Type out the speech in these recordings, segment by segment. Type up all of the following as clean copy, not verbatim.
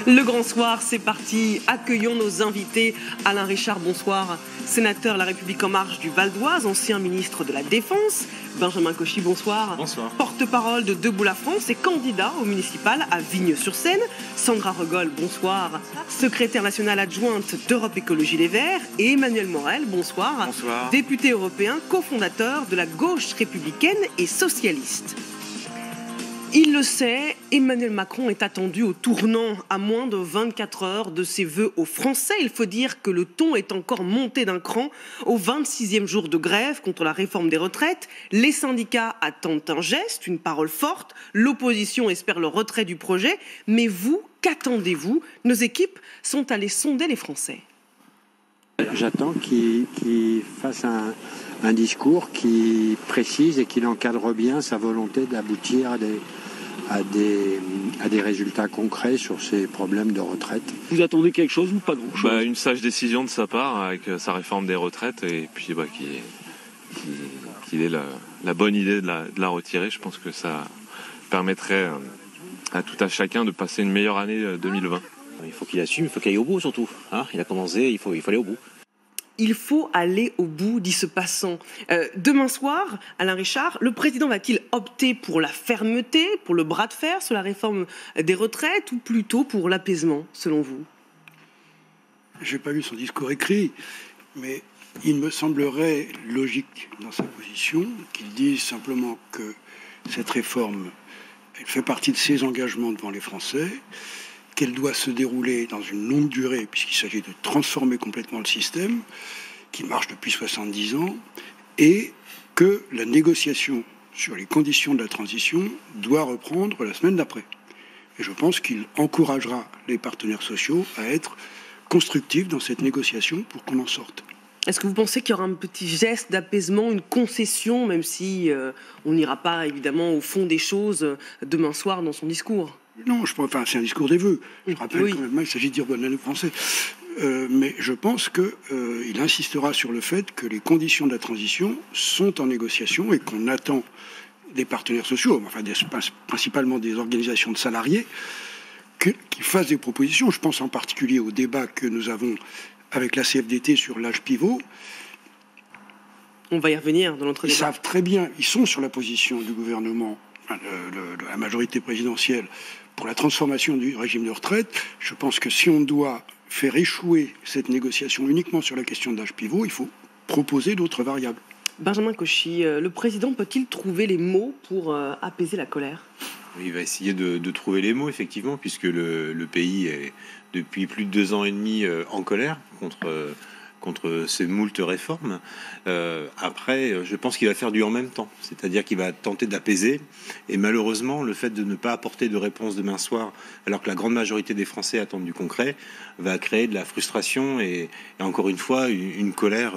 Le grand soir, c'est parti. Accueillons nos invités. Alain Richard, bonsoir. Sénateur La République En Marche du Val d'Oise, ancien ministre de la Défense. Benjamin Cauchy, bonsoir. Bonsoir. Porte-parole de Debout la France et candidat au municipal à Vigneux-sur-Seine. Sandra Regol, bonsoir. Secrétaire nationale adjointe d'Europe Écologie Les Verts. Et Emmanuel Morel, bonsoir. Bonsoir. Député européen, cofondateur de la gauche républicaine et socialiste. Il le sait, Emmanuel Macron est attendu au tournant à moins de 24 heures de ses vœux aux Français. Il faut dire que le ton est encore monté d'un cran au 26e jour de grève contre la réforme des retraites. Les syndicats attendent un geste, une parole forte. L'opposition espère le retrait du projet. Mais vous, qu'attendez-vous? Nos équipes sont allées sonder les Français. J'attends qu'il fasse un discours qui précise et qu'il encadre bien sa volonté d'aboutir à des résultats concrets sur ces problèmes de retraite. Vous attendez quelque chose ou pas grand-chose? Une sage décision de sa part avec sa réforme des retraites et puis qu'il ait la bonne idée de la retirer. Je pense que ça permettrait à tout à chacun de passer une meilleure année 2020. Il faut qu'il assume, il faut qu'il aille au bout surtout. Il a commencé, il faut aller au bout. Il faut aller au bout, dit ce passant. Demain soir, Alain Richard, le président va-t-il opter pour la fermeté, pour le bras de fer sur la réforme des retraites ou plutôt pour l'apaisement, selon vous? Je n'ai pas vu son discours écrit, mais il me semblerait logique dans sa position qu'il dise simplement que cette réforme, elle fait partie de ses engagements devant les Français, qu'elle doit se dérouler dans une longue durée, puisqu'il s'agit de transformer complètement le système, qui marche depuis 70 ans, et que la négociation sur les conditions de la transition doit reprendre la semaine d'après. Et je pense qu'il encouragera les partenaires sociaux à être constructifs dans cette négociation pour qu'on en sorte. Est-ce que vous pensez qu'il y aura un petit geste d'apaisement, une concession, même si on n'ira pas évidemment au fond des choses demain soir dans son discours? Non, c'est un discours des vœux. Je rappelle quand même, il s'agit de dire bonne année aux Français. Mais je pense qu'il insistera sur le fait que les conditions de la transition sont en négociation et qu'on attend des partenaires sociaux, principalement des organisations de salariés, qui fassent des propositions. Je pense en particulier au débat que nous avons avec la CFDT sur l'âge pivot. On va y revenir dans notre débat. Ils savent très bien, ils sont sur la position du gouvernement, de la majorité présidentielle, pour la transformation du régime de retraite. Je pense que si on doit faire échouer cette négociation uniquement sur la question de l'âge pivot, il faut proposer d'autres variables. Benjamin Cauchy, le président peut-il trouver les mots pour apaiser la colère? Il va essayer de trouver les mots, effectivement, puisque le pays est depuis plus de 2 ans et demi en colère contre ces moultes réformes. Après, je pense qu'il va faire du en même temps, c'est-à-dire qu'il va tenter d'apaiser, et malheureusement, le fait de ne pas apporter de réponse demain soir, alors que la grande majorité des Français attendent du concret, va créer de la frustration et encore une fois, une colère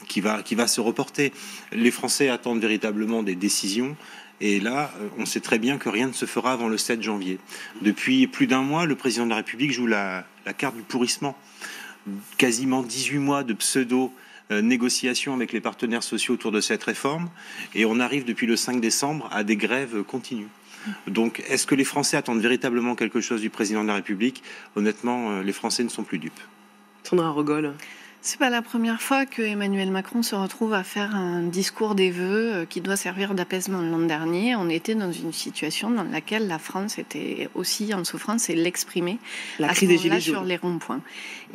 qui va se reporter. Les Français attendent véritablement des décisions. Et là, on sait très bien que rien ne se fera avant le 7 janvier. Depuis plus d'1 mois, le président de la République joue la carte du pourrissement. Quasiment 18 mois de pseudo-négociations avec les partenaires sociaux autour de cette réforme. Et on arrive depuis le 5 décembre à des grèves continues. Donc, est-ce que les Français attendent véritablement quelque chose du président de la République? Honnêtement, les Français ne sont plus dupes. Sandra Regol. C'est pas la première fois que Emmanuel Macron se retrouve à faire un discours des vœux qui doit servir d'apaisement. L'an dernier, on était dans une situation dans laquelle la France était aussi en souffrance et l'exprimait la crise des gilets sur les ronds-points.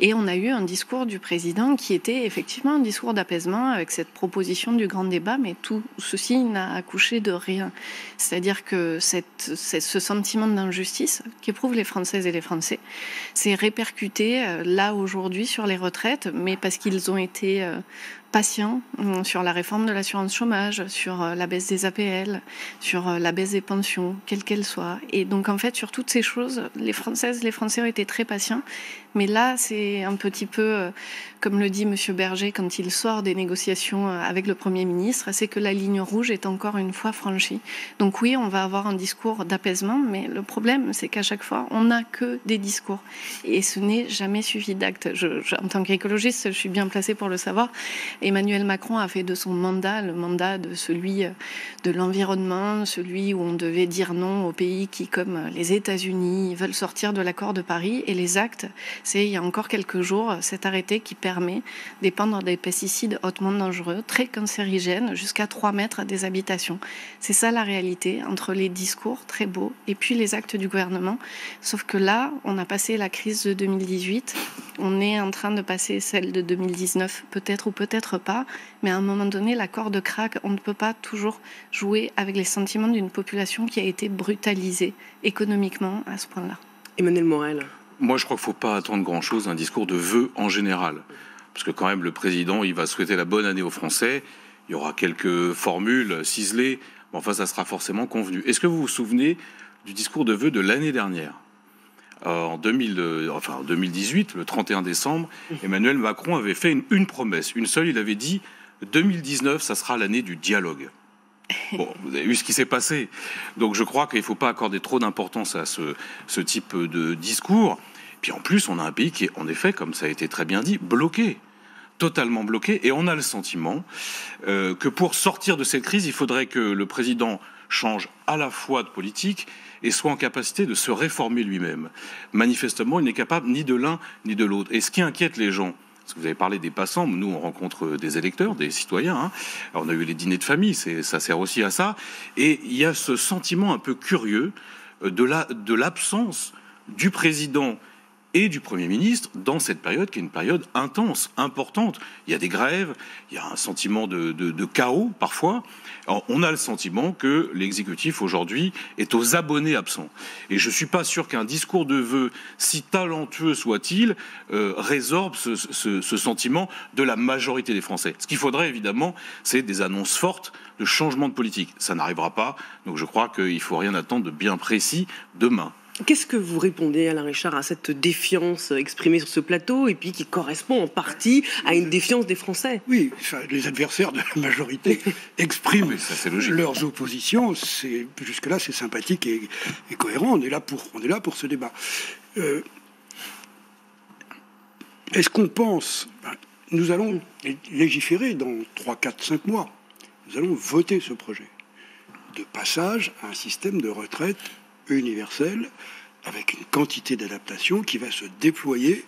Et on a eu un discours du président qui était effectivement un discours d'apaisement avec cette proposition du grand débat, mais tout ceci n'a accouché de rien. C'est-à-dire que ce sentiment d'injustice qu'éprouvent les Françaises et les Français s'est répercuté là aujourd'hui sur les retraites, mais parce qu'ils ont été patients sur la réforme de l'assurance chômage, sur la baisse des APL, sur la baisse des pensions, quelle qu'elle soit. Et donc, en fait, sur toutes ces choses, les Françaises, les Français ont été très patients. Mais là, c'est un petit peu, comme le dit M. Berger quand il sort des négociations avec le Premier ministre, c'est que la ligne rouge est encore une fois franchie. Donc oui, on va avoir un discours d'apaisement, mais le problème, c'est qu'à chaque fois, on n'a que des discours. Et ce n'est jamais suivi d'actes. En tant qu'écologiste, je suis bien placée pour le savoir. Emmanuel Macron a fait de son mandat le mandat de celui de l'environnement, celui où on devait dire non aux pays qui, comme les États-Unis, veulent sortir de l'accord de Paris. Et les actes, c'est il y a encore quelques jours cet arrêté qui permet d'épandre des pesticides hautement dangereux, très cancérigènes, jusqu'à 3 mètres des habitations. C'est ça la réalité entre les discours très beaux et puis les actes du gouvernement. Sauf que là, on a passé la crise de 2018, on est en train de passer celle de 2019, peut-être ou peut-être pas, mais à un moment donné, la corde craque. On ne peut pas toujours jouer avec les sentiments d'une population qui a été brutalisée économiquement à ce point-là. Emmanuel Morel. Moi, je crois qu'il ne faut pas attendre grand-chose d'un discours de vœux en général. Parce que quand même, le président, il va souhaiter la bonne année aux Français. Il y aura quelques formules ciselées, mais enfin, ça sera forcément convenu. Est-ce que vous vous souvenez du discours de vœux de l'année dernière ? En 2018, le 31 décembre, Emmanuel Macron avait fait une promesse, une seule. Il avait dit « 2019, ça sera l'année du dialogue ». Bon, vous avez vu ce qui s'est passé. Donc je crois qu'il ne faut pas accorder trop d'importance à ce type de discours. Puis en plus, on a un pays qui est, en effet, comme ça a été très bien dit, bloqué. Totalement bloqué. Et on a le sentiment que pour sortir de cette crise, il faudrait que le président change à la fois de politique et soit en capacité de se réformer lui-même. Manifestement, il n'est capable ni de l'un ni de l'autre. Et ce qui inquiète les gens, parce que vous avez parlé des passants, nous on rencontre des électeurs, des citoyens, hein. Alors, on a eu les dîners de famille, ça sert aussi à ça, et il y a ce sentiment un peu curieux de l'absence du président et du Premier ministre dans cette période qui est une période intense, importante. Il y a des grèves, il y a un sentiment de chaos parfois. Alors, on a le sentiment que l'exécutif aujourd'hui est aux abonnés absents. Et je ne suis pas sûr qu'un discours de vœux, si talentueux soit-il, résorbe ce sentiment de la majorité des Français. Ce qu'il faudrait évidemment, c'est des annonces fortes de changement de politique. Ça n'arrivera pas, donc je crois qu'il ne faut rien attendre de bien précis demain. Qu'est-ce que vous répondez, Alain Richard, à cette défiance exprimée sur ce plateau et puis qui correspond en partie à une défiance des Français ? Oui, les adversaires de la majorité expriment leurs oppositions. Jusque-là, c'est sympathique et cohérent. On est là pour ce débat. Est-ce qu'on pense... Nous allons légiférer dans 3, 4, 5 mois. Nous allons voter ce projet de passage à un système de retraite universel avec une quantité d'adaptation qui va se déployer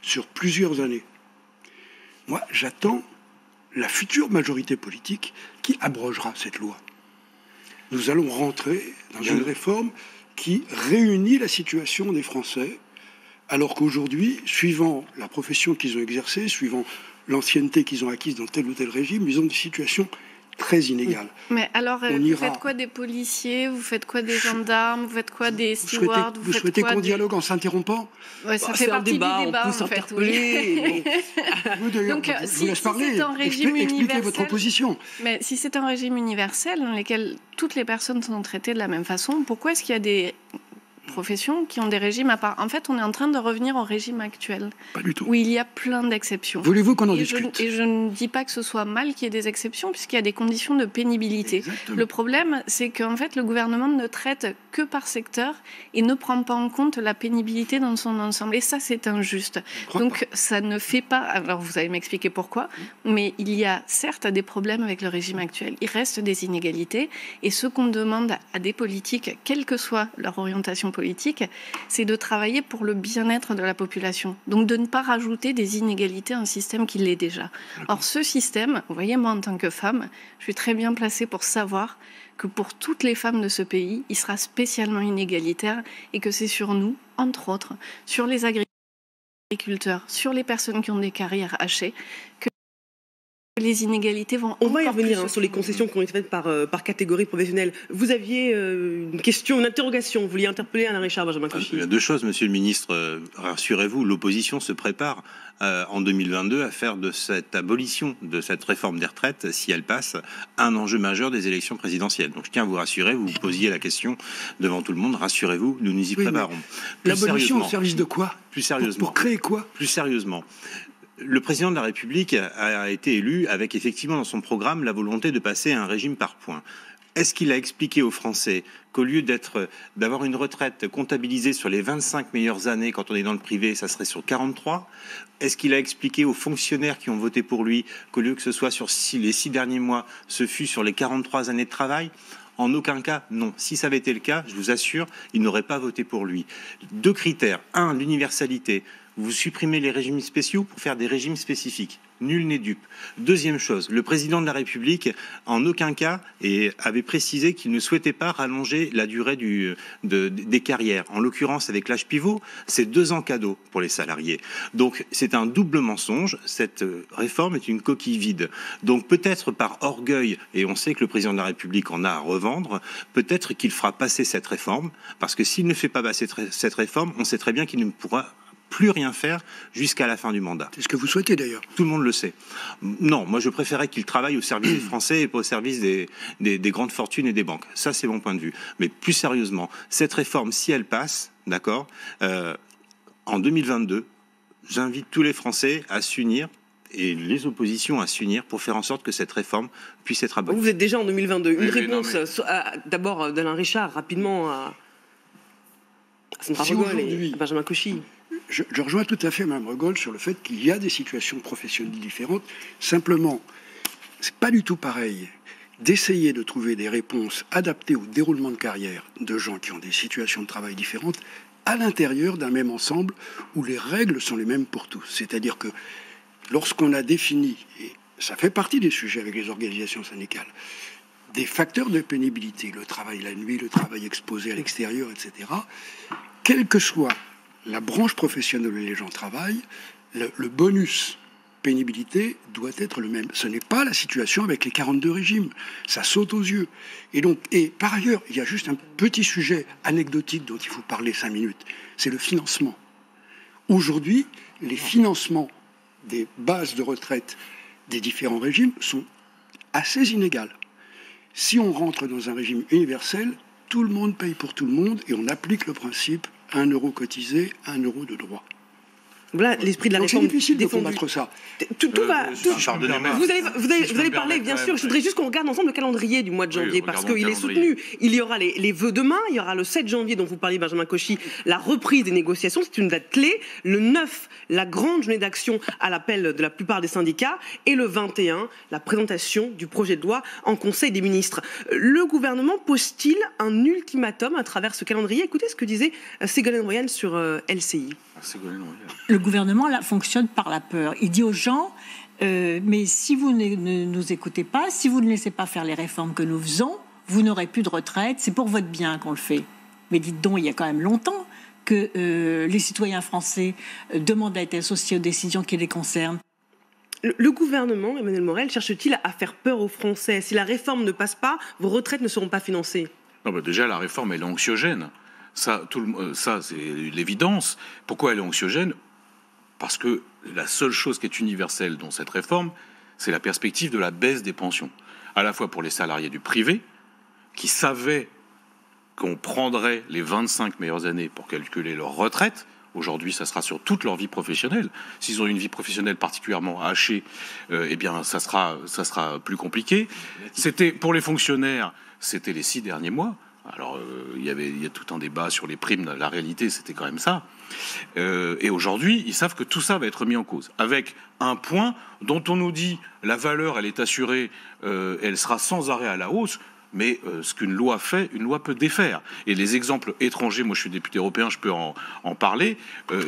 sur plusieurs années. Moi, j'attends la future majorité politique qui abrogera cette loi. Nous allons rentrer dans une réforme qui réunit la situation des Français, alors qu'aujourd'hui, suivant la profession qu'ils ont exercée, suivant l'ancienneté qu'ils ont acquise dans tel ou tel régime, ils ont des situations très inégales. Mais alors, vous faites quoi des policiers? Vous faites quoi des gendarmes? Vous faites quoi des stewards? Vous souhaitez qu'on dialogue en s'interrompant? Ça fait partie du débat, on peut s'interpeller. Donc, si c'est un régime expliquez votre opposition. Mais si c'est un régime universel dans lequel toutes les personnes sont traitées de la même façon, pourquoi est-ce qu'il y a des professions qui ont des régimes à part? En fait, on est en train de revenir au régime actuel. Pas du tout. Où il y a plein d'exceptions. Voulez-vous qu'on en discute? Et je ne dis pas que ce soit mal qu'il y ait des exceptions, puisqu'il y a des conditions de pénibilité. Exactement. Le problème, c'est qu'en fait, le gouvernement ne traite que par secteur et ne prend pas en compte la pénibilité dans son ensemble. Et ça, c'est injuste. Donc, ça ne fait pas... Alors, vous allez m'expliquer pourquoi, mais il y a certes des problèmes avec le régime actuel. Il reste des inégalités. Et ce qu'on demande à des politiques, quelle que soit leur orientation politique, c'est de travailler pour le bien-être de la population. Donc de ne pas rajouter des inégalités à un système qui l'est déjà. Or ce système, vous voyez, moi en tant que femme, je suis très bien placée pour savoir que pour toutes les femmes de ce pays, il sera spécialement inégalitaire et que c'est sur nous, entre autres, sur les agriculteurs, sur les personnes qui ont des carrières hachées, que les inégalités vont... On va y revenir sur les concessions qui ont été faites par catégorie professionnelle. Vous aviez une question, une interrogation. Vous vouliez interpeller Alain Richard, Benjamin Cauchy. Il y a deux choses, monsieur le ministre. Rassurez-vous, l'opposition se prépare en 2022 à faire de cette abolition, de cette réforme des retraites, si elle passe, un enjeu majeur des élections présidentielles. Donc je tiens à vous rassurer, vous posiez la question devant tout le monde, rassurez-vous, nous nous y préparons. L'abolition au service de quoi? Plus sérieusement. Pour créer quoi? Plus sérieusement. Le président de la République a été élu avec effectivement dans son programme la volonté de passer à un régime par points. Est-ce qu'il a expliqué aux Français qu'au lieu d'avoir une retraite comptabilisée sur les 25 meilleures années quand on est dans le privé, ça serait sur 43 ? Est-ce qu'il a expliqué aux fonctionnaires qui ont voté pour lui qu'au lieu que ce soit sur les 6 derniers mois, ce fut sur les 43 années de travail ? En aucun cas, non. Si ça avait été le cas, je vous assure, ils n'auraient pas voté pour lui. 2 critères. 1, l'universalité. Vous supprimez les régimes spéciaux pour faire des régimes spécifiques. Nul n'est dupe. Deuxième chose, le président de la République, en aucun cas, avait précisé qu'il ne souhaitait pas rallonger la durée des carrières. En l'occurrence, avec l'âge pivot, c'est 2 ans cadeau pour les salariés. Donc, c'est un double mensonge. Cette réforme est une coquille vide. Donc, peut-être par orgueil, et on sait que le président de la République en a à revendre, peut-être qu'il fera passer cette réforme, parce que s'il ne fait pas passer cette réforme, on sait très bien qu'il ne pourra plus rien faire jusqu'à la fin du mandat. C'est ce que vous souhaitez d'ailleurs. Tout le monde le sait. Non, moi je préférais qu'il travaille au service des Français et pas au service des grandes fortunes et des banques. Ça, c'est mon point de vue. Mais plus sérieusement, cette réforme, si elle passe, d'accord, en 2022, j'invite tous les Français à s'unir et les oppositions à s'unir pour faire en sorte que cette réforme puisse être abolie. Vous êtes déjà en 2022. Une réponse d'abord d'Alain Richard, rapidement à Sandra Rogol et Benjamin Cauchy. Je rejoins tout à fait Mme Rogol sur le fait qu'il y a des situations professionnelles différentes. Simplement, c'est pas du tout pareil d'essayer de trouver des réponses adaptées au déroulement de carrière de gens qui ont des situations de travail différentes à l'intérieur d'un même ensemble où les règles sont les mêmes pour tous. C'est-à-dire que lorsqu'on a défini, et ça fait partie des sujets avec les organisations syndicales, des facteurs de pénibilité, le travail la nuit, le travail exposé à l'extérieur, etc., quelle que soit la branche professionnelle où les gens travaillent, le bonus pénibilité doit être le même. Ce n'est pas la situation avec les 42 régimes. Ça saute aux yeux. Et par ailleurs, il y a juste un petit sujet anecdotique dont il faut parler 5 minutes. C'est le financement. Aujourd'hui, les financements des bases de retraite des différents régimes sont assez inégales. Si on rentre dans un régime universel, tout le monde paye pour tout le monde et on applique le principe 1 euro cotisé, 1 euro de droit. Voilà l'esprit de la réforme. C'est difficile de combattre ça. Tout va. Vous allez parler, bien sûr. Je voudrais juste qu'on regarde ensemble le calendrier du mois de janvier, parce qu'il est soutenu. Il y aura les vœux demain, il y aura le 7 janvier dont vous parliez, Benjamin Cauchy, la reprise des négociations, c'est une date clé. Le 9, la grande journée d'action à l'appel de la plupart des syndicats. Et le 21, la présentation du projet de loi en Conseil des ministres. Le gouvernement pose-t-il un ultimatum à travers ce calendrier? Écoutez ce que disait Ségolène Royal sur LCI. Le gouvernement là, fonctionne par la peur. Il dit aux gens, mais si vous ne nous écoutez pas, si vous ne laissez pas faire les réformes que nous faisons, vous n'aurez plus de retraite, c'est pour votre bien qu'on le fait. Mais dites donc, il y a quand même longtemps que les citoyens français demandent à être associés aux décisions qui les concernent. Le gouvernement, Emmanuel Morel, cherche-t-il à faire peur aux Français? Si la réforme ne passe pas, vos retraites ne seront pas financées. Non, bah déjà, la réforme, elle est anxiogène. Ça, c'est l'évidence. Pourquoi elle est anxiogène? Parce que la seule chose qui est universelle dans cette réforme, c'est la perspective de la baisse des pensions. À la fois pour les salariés du privé, qui savaient qu'on prendrait les 25 meilleures années pour calculer leur retraite. Aujourd'hui, ça sera sur toute leur vie professionnelle. S'ils ont une vie professionnelle particulièrement hachée, eh bien, ça sera plus compliqué. C'était pour les fonctionnaires, c'était les 6 derniers mois. Alors, il y a tout un débat sur les primes. La réalité, c'était quand même ça. Et aujourd'hui, ils savent que tout ça va être mis en cause. Avec un point dont on nous dit la valeur, elle est assurée, elle sera sans arrêt à la hausse. Mais ce qu'une loi fait, une loi peut défaire. Et les exemples étrangers, moi je suis député européen, je peux en parler,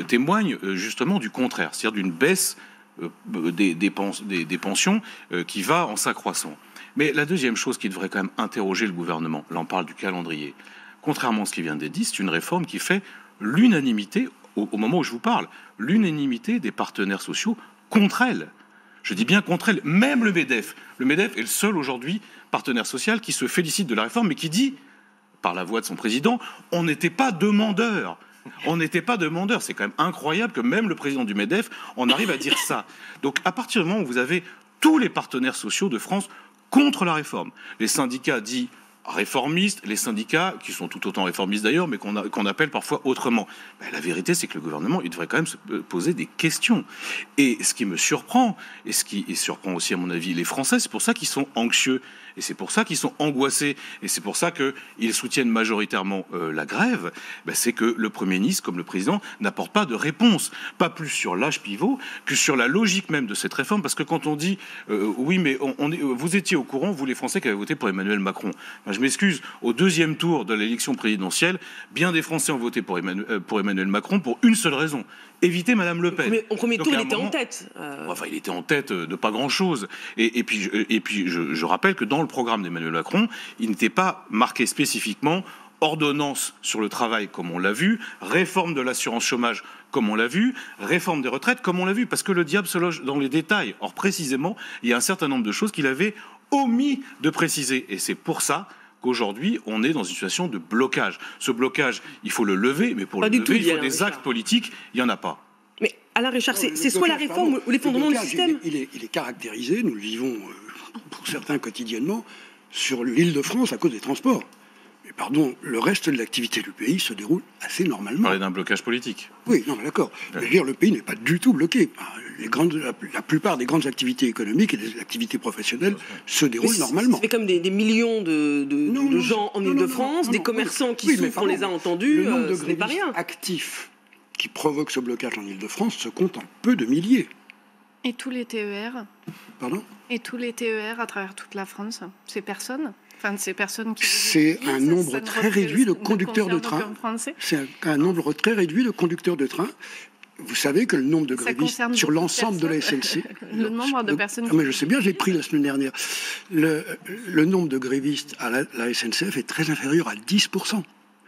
témoignent justement du contraire. C'est-à-dire d'une baisse des pensions qui va en s'accroissant. Mais la deuxième chose qui devrait quand même interroger le gouvernement, là on parle du calendrier, contrairement à ce qui vient d'être dit, c'est une réforme qui fait l'unanimité, au moment où je vous parle, l'unanimité des partenaires sociaux contre elle. Je dis bien contre elle, même le MEDEF. Le MEDEF est le seul aujourd'hui partenaire social qui se félicite de la réforme, mais qui dit, par la voix de son président, on n'était pas demandeur. On n'était pas demandeur. C'est quand même incroyable que même le président du MEDEF en arrive à dire ça. Donc à partir du moment où vous avez tous les partenaires sociaux de France contre la réforme. Les syndicats dits réformistes, les syndicats qui sont tout autant réformistes d'ailleurs, mais qu'on appelle parfois autrement. Ben, la vérité, c'est que le gouvernement, il devrait quand même se poser des questions. Et ce qui me surprend, et ce qui surprend aussi à mon avis les Français, c'est pour ça qu'ils sont anxieux Et c'est pour ça qu'ils sont angoissés. Et c'est pour ça qu'ils soutiennent majoritairement la grève. C'est que le Premier ministre, comme le Président, n'apporte pas de réponse. Pas plus sur l'âge pivot que sur la logique même de cette réforme. Parce que quand on dit oui, mais vous étiez au courant, vous les Français, qui avez voté pour Emmanuel Macron. Je m'excuse, au deuxième tour de l'élection présidentielle, bien des Français ont voté pour Emmanuel Macron pour une seule raison. Éviter Madame Le Pen. Au premier tour, il était en tête. Enfin, il était en tête de pas grand-chose. Et puis, je rappelle que dans le programme d'Emmanuel Macron, il n'était pas marqué spécifiquement ordonnance sur le travail, comme on l'a vu, réforme de l'assurance chômage, comme on l'a vu, réforme des retraites, comme on l'a vu, parce que le diable se loge dans les détails. Or, précisément, il y a un certain nombre de choses qu'il avait omis de préciser. Et c'est pour ça qu'aujourd'hui, on est dans une situation de blocage. Ce blocage, il faut le lever, mais pour le lever, il faut des actes politiques. Il n'y en a pas. Mais Alain Richard, c'est soit la réforme ou l'effondrement du système. Il est caractérisé, nous le vivons pour certains quotidiennement, sur l'Île-de-France à cause des transports. Mais pardon, le reste de l'activité du pays se déroule assez normalement. Vous parlez d'un blocage politique. Oui, non, mais d'accord. Mais dire, le pays n'est pas du tout bloqué. La plupart des grandes activités économiques et des activités professionnelles se déroulent normalement. Ça fait comme des millions de gens en Ile-de-France, des commerçants qui souffrent, on les a entendus, ce n'est pas rien. Actifs qui provoquent ce blocage en Ile-de-France se comptent en peu de milliers. Et tous les TER. Pardon ? Et tous les TER à travers toute la France, ces personnes. Enfin, ces personnes qui. C'est un nombre très réduit de conducteurs de train. C'est un nombre très réduit de conducteurs de train. Vous savez que le nombre de grévistes sur l'ensemble de la SNCF. Le nombre de personnes. Mais je sais bien, j'ai pris la semaine dernière. Le nombre de grévistes à la SNCF est très inférieur à 10%.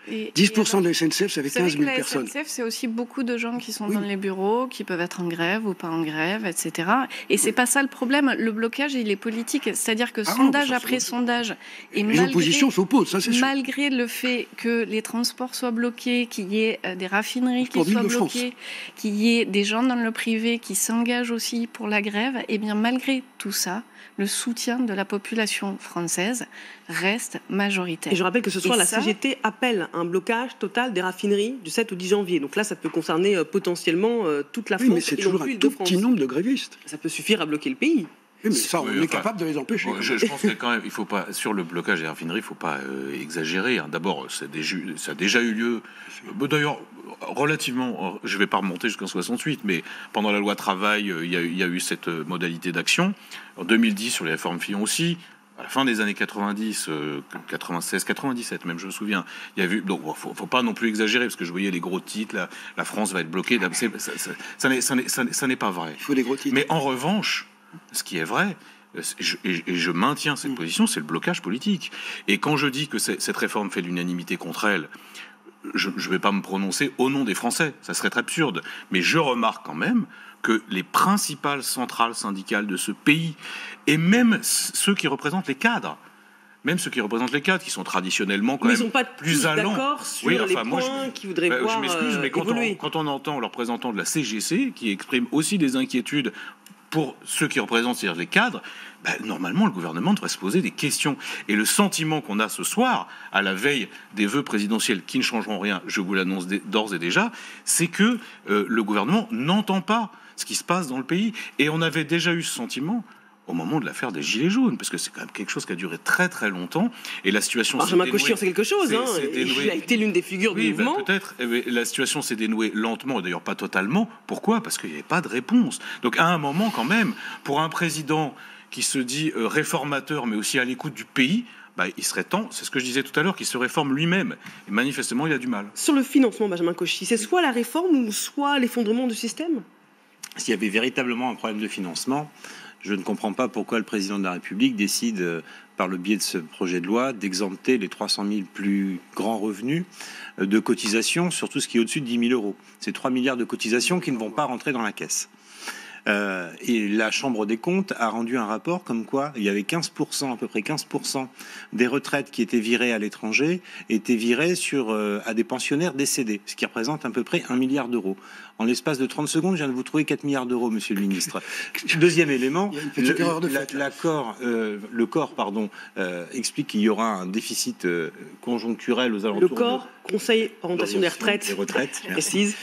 10% de la SNCF, ça fait 15 000 personnes. La SNCF, c'est aussi beaucoup de gens qui sont dans les bureaux, qui peuvent être en grève ou pas en grève, etc. Et c'est pas ça le problème. Le blocage, il est politique. C'est-à-dire que sondage après sondage, et les oppositions s'opposent, ça c'est sûr. Malgré le fait que les transports soient bloqués, qu'il y ait des raffineries qui soient bloquées, qu'il y ait des gens dans le privé qui s'engagent aussi pour la grève, et bien malgré tout ça, le soutien de la population française reste majoritaire. Et je rappelle que ce soir, la CGT appelle un blocage total des raffineries du 7 au 10 janvier. Donc là, ça peut concerner potentiellement toute la France. Oui, mais c'est toujours un tout petit nombre de grévistes. Ça peut suffire à bloquer le pays. Oui, mais ça, on est capable de les empêcher. Je pense que quand même, il faut pas, sur le blocage des raffineries, il ne faut pas exagérer. D'abord, ça a déjà eu lieu. D'ailleurs, relativement, je ne vais pas remonter jusqu'en 68, mais pendant la loi travail, il y a eu cette modalité d'action. En 2010, sur les réformes Fillon aussi. À la fin des années 90, 96, 97 même, je me souviens, il y a eu. Donc, faut pas non plus exagérer parce que je voyais les gros titres. La France va être bloquée. Ça n'est pas vrai. Il faut des gros titres. Mais en revanche, ce qui est vrai, et je maintiens cette position, c'est le blocage politique. Et quand je dis que cette réforme fait l'unanimité contre elle, je ne vais pas me prononcer au nom des Français, ça serait très absurde. Mais je remarque quand même que les principales centrales syndicales de ce pays, et même ceux qui représentent les cadres, qui sont traditionnellement quand même plus allants. D'accord sur les points qui voudraient voir je m'excuse, mais quand on entend le représentant de la CGC, qui exprime aussi des inquiétudes pour ceux qui représentent, c'est-à-dire les cadres, normalement, le gouvernement devrait se poser des questions. Et le sentiment qu'on a ce soir, à la veille des vœux présidentiels qui ne changeront rien, je vous l'annonce d'ores et déjà, c'est que le gouvernement n'entend pas ce qui se passe dans le pays. Et on avait déjà eu ce sentiment au moment de l'affaire des Gilets jaunes, parce que c'est quand même quelque chose qui a duré très très longtemps, et la situation s'est dénouée. Benjamin Cauchy, c'est quelque chose, il a été l'une des figures du mouvement. Peut-être, la situation s'est dénouée lentement, et d'ailleurs pas totalement. Pourquoi ? Parce qu'il n'y avait pas de réponse. Donc à un moment quand même, pour un président qui se dit réformateur, mais aussi à l'écoute du pays, il serait temps, c'est ce que je disais tout à l'heure, qu'il se réforme lui-même. Et manifestement, il a du mal. Sur le financement, Benjamin Cauchy, c'est soit la réforme ou soit l'effondrement du système ? S'il y avait véritablement un problème de financement, je ne comprends pas pourquoi le président de la République décide, par le biais de ce projet de loi, d'exempter les 300 000 plus grands revenus de cotisations sur tout ce qui est au-dessus de 10 000 euros. C'est 3 milliards de cotisations qui ne vont pas rentrer dans la caisse. Et la Chambre des comptes a rendu un rapport comme quoi il y avait 15%, à peu près 15% des retraites qui étaient virées à l'étranger étaient virées à des pensionnaires décédés, ce qui représente à peu près 1 milliard d'euros. En l'espace de 30 secondes, je viens de vous trouver 4 milliards d'euros, monsieur le ministre. Deuxième élément, le corps explique qu'il y aura un déficit conjoncturel aux alentours. Le corps, Conseil orientation des retraites, précise,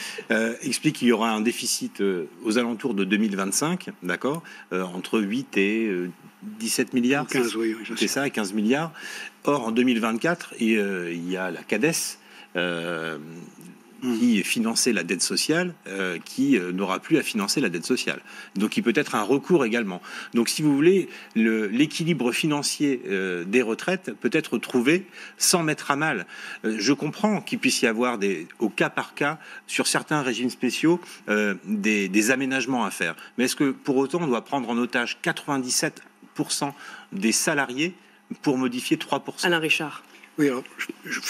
explique qu'il y aura un déficit aux alentours de 2025, d'accord, entre 8 et 17 milliards. 15, oui, c'est ça, 15 milliards. Or, en 2024, il y a la CADES qui finançait la dette sociale, qui n'aura plus à financer la dette sociale. Donc, il peut être un recours également. Donc, si vous voulez, l'équilibre financier des retraites peut être trouvé sans mettre à mal. Je comprends qu'il puisse y avoir au cas par cas, sur certains régimes spéciaux, des aménagements à faire. Mais est-ce que, pour autant, on doit prendre en otage 97% des salariés pour modifier 3%? Alain Richard. Oui, alors,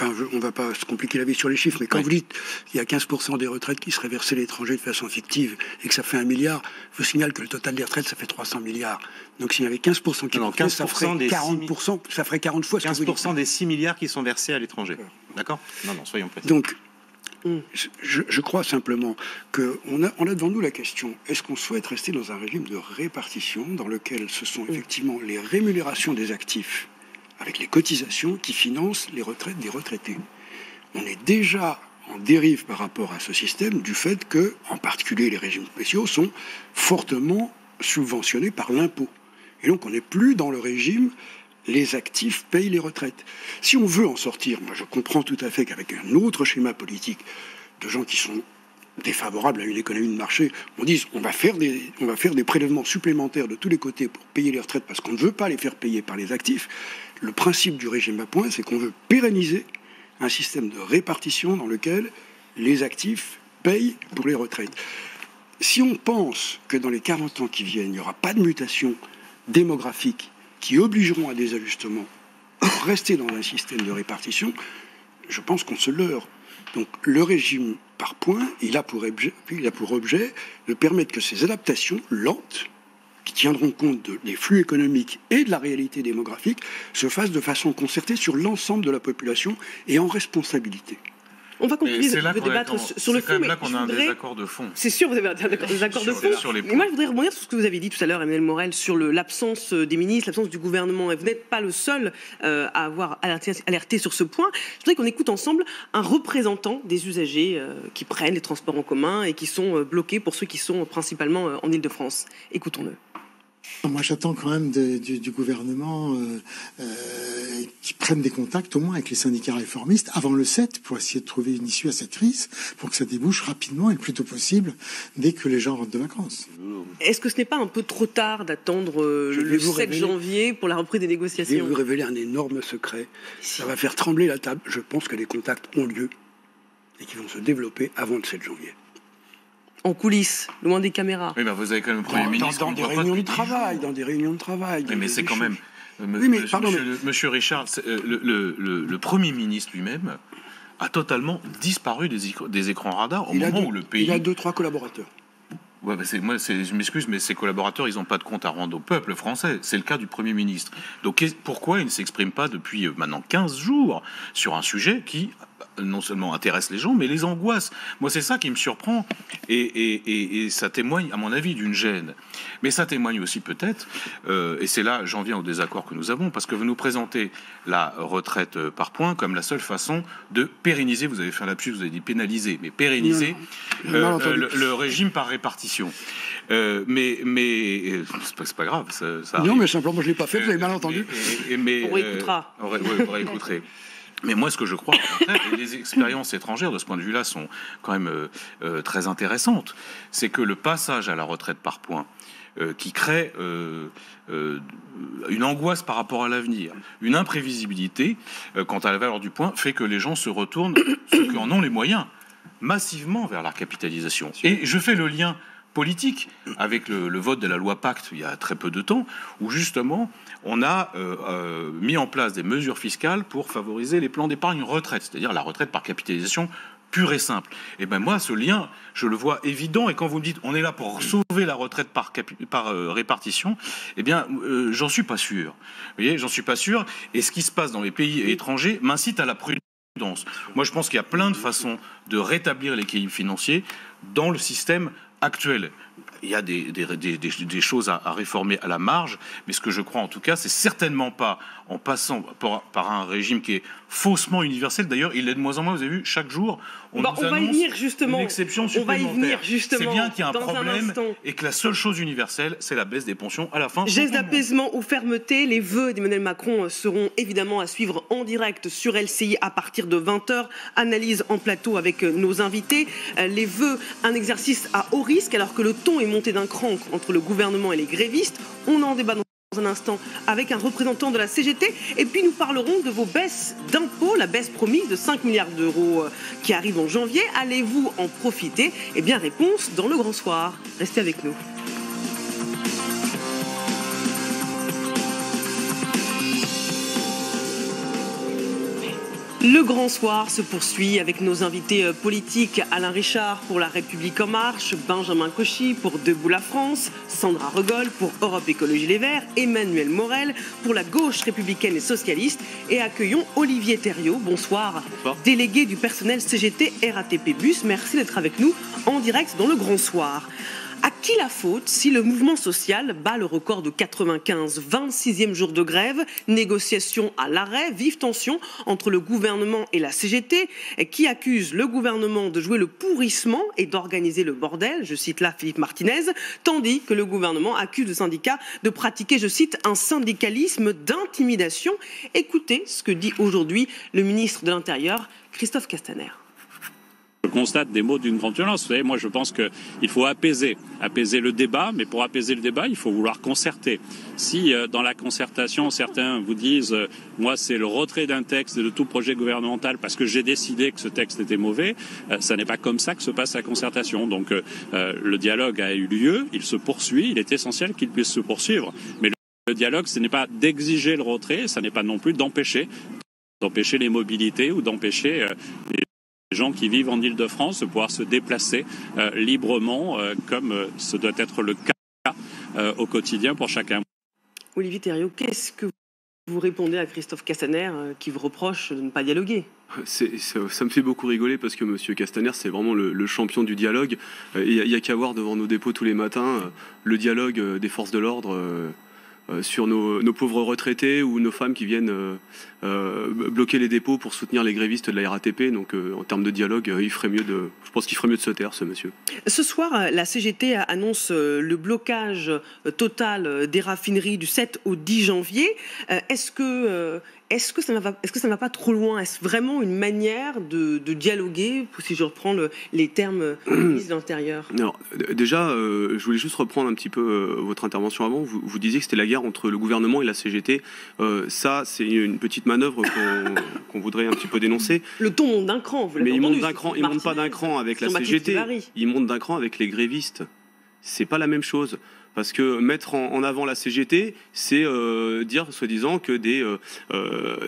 on ne va pas se compliquer la vie sur les chiffres, mais quand vous dites qu'il y a 15% des retraites qui seraient versées à l'étranger de façon fictive et que ça fait 1 milliard, je vous signale que le total des retraites, ça fait 300 milliards. Donc s'il y avait 15% qui non, 15% ça ferait 40%, ça ferait 40 fois ce que vous dites. 15% des 6 milliards qui sont versés à l'étranger. D'accord ? Non, soyons précis. Donc, je crois simplement qu'on a devant nous la question, est-ce qu'on souhaite rester dans un régime de répartition dans lequel ce sont effectivement les rémunérations des actifs avec les cotisations qui financent les retraites des retraités? On est déjà en dérive par rapport à ce système du fait que, en particulier, les régimes spéciaux sont fortement subventionnés par l'impôt. Et donc, on n'est plus dans le régime les actifs payent les retraites. Si on veut en sortir, moi je comprends tout à fait qu'avec un autre schéma politique de gens qui sont défavorables à une économie de marché, on dise on va faire des prélèvements supplémentaires de tous les côtés pour payer les retraites parce qu'on ne veut pas les faire payer par les actifs. Le principe du régime à points, c'est qu'on veut pérenniser un système de répartition dans lequel les actifs payent pour les retraites. Si on pense que dans les 40 ans qui viennent, il n'y aura pas de mutation démographique qui obligeront à des ajustements pour rester dans un système de répartition, je pense qu'on se leurre. Donc le régime par points, il a pour objet de permettre que ces adaptations lentes, qui tiendront compte des flux économiques et de la réalité démographique, se fassent de façon concertée sur l'ensemble de la population et en responsabilité. On va conclure de débattre sur le fond. C'est quand même là qu'on a un désaccord de fond. C'est sûr, vous avez un désaccord de fond. Mais moi, je voudrais rebondir sur ce que vous avez dit tout à l'heure, Emmanuel Morel, sur l'absence des ministres, l'absence du gouvernement. Et vous n'êtes pas le seul à avoir alerté sur ce point. Je voudrais qu'on écoute ensemble un représentant des usagers qui prennent les transports en commun et qui sont bloqués pour ceux qui sont principalement en Ile-de-France. Écoutons-le. Moi, j'attends quand même du gouvernement qui prenne des contacts au moins avec les syndicats réformistes avant le 7 pour essayer de trouver une issue à cette crise, pour que ça débouche rapidement et le plus tôt possible dès que les gens rentrent de vacances. Est-ce que ce n'est pas un peu trop tard d'attendre le 7 janvier pour la reprise des négociations ? Je vais vous révéler un énorme secret. Ça va faire trembler la table. Je pense que les contacts ont lieu et qu'ils vont se développer avant le 7 janvier. En coulisses, loin des caméras. Oui, ben vous avez quand même le Premier ministre. Dans des réunions de travail. Mais c'est quand même. Monsieur Richard, le Premier ministre lui-même a totalement disparu des écrans radars au moment où le pays. Il a 2-3 collaborateurs. Ouais, je m'excuse, mais ces collaborateurs, ils n'ont pas de compte à rendre au peuple français. C'est le cas du Premier ministre. Donc pourquoi il ne s'exprime pas depuis maintenant 15 jours sur un sujet qui non seulement intéresse les gens, mais les angoisse. Moi, c'est ça qui me surprend. Et ça témoigne, à mon avis, d'une gêne. Mais ça témoigne aussi peut-être, et c'est là, j'en viens au désaccord que nous avons, parce que vous nous présentez la retraite par points comme la seule façon de pérenniser, vous avez fait un lapsus, vous avez dit pénaliser, mais pérenniser le régime par répartition. Mais c'est pas grave. Ça non, mais simplement, je ne l'ai pas fait, vous avez mal entendu. On réécoutera. On réécouterait. Mais moi, ce que je crois, et les expériences étrangères de ce point de vue-là sont quand même très intéressantes, c'est que le passage à la retraite par points, qui crée une angoisse par rapport à l'avenir, une imprévisibilité quant à la valeur du point, fait que les gens se retournent, ceux qui en ont les moyens, massivement vers la capitalisation. Et je fais le lien politique avec le vote de la loi Pacte il y a très peu de temps, où justement on a mis en place des mesures fiscales pour favoriser les plans d'épargne retraite, c'est-à-dire la retraite par capitalisation pure et simple. Et ben moi, ce lien, je le vois évident, et quand vous me dites on est là pour sauver la retraite par répartition, eh bien j'en suis pas sûr. Vous voyez, j'en suis pas sûr, et ce qui se passe dans les pays étrangers m'incite à la prudence. Moi, je pense qu'il y a plein de façons de rétablir l'équilibre financier dans le système actuel. il y a des choses à réformer à la marge, mais ce que je crois en tout cas, c'est certainement pas en passant par un régime qui est faussement universel. D'ailleurs, il l'est de moins en moins. Vous avez vu, chaque jour, on nous annonce une exception supplémentaire. C'est bien qu'il y a un problème et que la seule chose universelle, c'est la baisse des pensions à la fin. Geste d'apaisement ou fermeté, les vœux d'Emmanuel Macron seront évidemment à suivre en direct sur LCI à partir de 20h. Analyse en plateau avec nos invités. Les vœux, un exercice à haut risque alors que le ton est monté d'un cran entre le gouvernement et les grévistes. On en débat dans un instant avec un représentant de la CGT. Et puis nous parlerons de vos baisses d'impôts, la baisse promise de 5 milliards d'euros qui arrive en janvier. Allez-vous en profiter? Eh bien, réponse dans le Grand Soir. Restez avec nous. Le Grand Soir se poursuit avec nos invités politiques. Alain Richard pour La République En Marche, Benjamin Cauchy pour Debout la France, Sandra Regol pour Europe Écologie Les Verts, Emmanuel Morel pour la gauche républicaine et socialiste. Et accueillons Olivier Thériault, bonsoir, délégué du personnel CGT RATP Bus. Merci d'être avec nous en direct dans Le Grand Soir. À qui la faute si le mouvement social bat le record de 95, 26e jour de grève, négociations à l'arrêt, vive tension entre le gouvernement et la CGT, qui accuse le gouvernement de jouer le pourrissement et d'organiser le bordel, je cite là Philippe Martinez, tandis que le gouvernement accuse le syndicat de pratiquer, je cite, un syndicalisme d'intimidation. Écoutez ce que dit aujourd'hui le ministre de l'Intérieur, Christophe Castaner. Je constate des mots d'une grande violence. Vous savez, moi je pense qu'il faut apaiser le débat, mais pour apaiser le débat, il faut vouloir concerter. Si dans la concertation, certains vous disent moi c'est le retrait d'un texte et de tout projet gouvernemental parce que j'ai décidé que ce texte était mauvais, ça n'est pas comme ça que se passe la concertation. Donc le dialogue a eu lieu, il se poursuit, il est essentiel qu'il puisse se poursuivre. Mais le dialogue, ce n'est pas d'exiger le retrait, ça n'est pas non plus d'empêcher les mobilités ou d'empêcher les gens qui vivent en Île-de-France de pouvoir se déplacer librement, comme ce doit être le cas au quotidien pour chacun. Olivier Thériault, qu'est-ce que vous répondez à Christophe Castaner qui vous reproche de ne pas dialoguer? Ça me fait beaucoup rigoler parce que M. Castaner, c'est vraiment le champion du dialogue. Il n'y a qu'à voir devant nos dépôts tous les matins le dialogue des forces de l'ordre sur nos pauvres retraités ou nos femmes qui viennent bloquer les dépôts pour soutenir les grévistes de la RATP. Donc en termes de dialogue, je pense qu'il ferait mieux de se taire, ce monsieur. Ce soir, la CGT annonce le blocage total des raffineries du 7 au 10 janvier. Est-ce que ça ne va pas trop loin? Est-ce vraiment une manière de dialoguer, si je reprends les termes du ministre de l'Intérieur? Alors, déjà, je voulais juste reprendre un petit peu votre intervention avant. Vous disiez que c'était la guerre entre le gouvernement et la CGT. Ça, c'est une petite manœuvre qu'on voudrait un petit peu dénoncer. Le ton monte d'un cran, vous l'avez entendu. Mais il monte pas d'un cran avec la CGT, il monte d'un cran avec les grévistes. C'est pas la même chose. Parce que mettre en avant la CGT, c'est dire, soi-disant, que des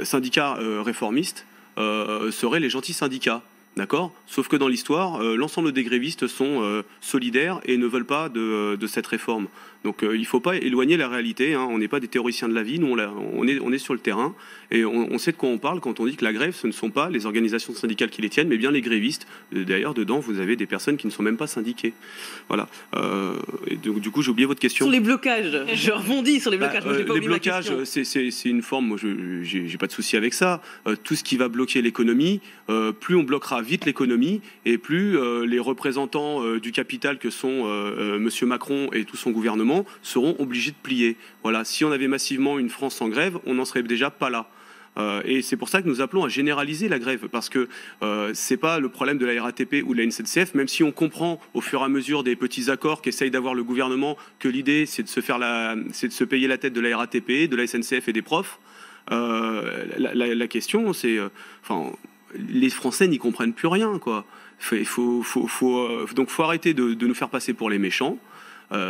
syndicats réformistes seraient les gentils syndicats. D'accord ? Sauf que dans l'histoire, l'ensemble des grévistes sont solidaires et ne veulent pas de cette réforme. Donc il ne faut pas éloigner la réalité. Hein. On n'est pas des théoriciens de la vie. Nous, on est sur le terrain. Et on sait de quoi on parle quand on dit que la grève, ce ne sont pas les organisations syndicales qui les tiennent, mais bien les grévistes. D'ailleurs, dedans, vous avez des personnes qui ne sont même pas syndiquées. Voilà. Et donc, du coup, j'ai oublié votre question. Sur les blocages. Je rebondis sur les blocages. Les blocages, c'est une forme, moi, j'ai pas de souci avec ça. Tout ce qui va bloquer l'économie, plus on bloquera vite l'économie, et plus les représentants du capital que sont Monsieur Macron et tout son gouvernement seront obligés de plier. Voilà. Si on avait massivement une France en grève, on n'en serait déjà pas là. Et c'est pour ça que nous appelons à généraliser la grève, parce que c'est pas le problème de la RATP ou de la SNCF, même si on comprend au fur et à mesure des petits accords qu'essaye d'avoir le gouvernement que l'idée c'est de se payer la tête de la RATP, de la SNCF et des profs. La question c'est, les Français n'y comprennent plus rien, quoi. Donc faut arrêter de nous faire passer pour les méchants.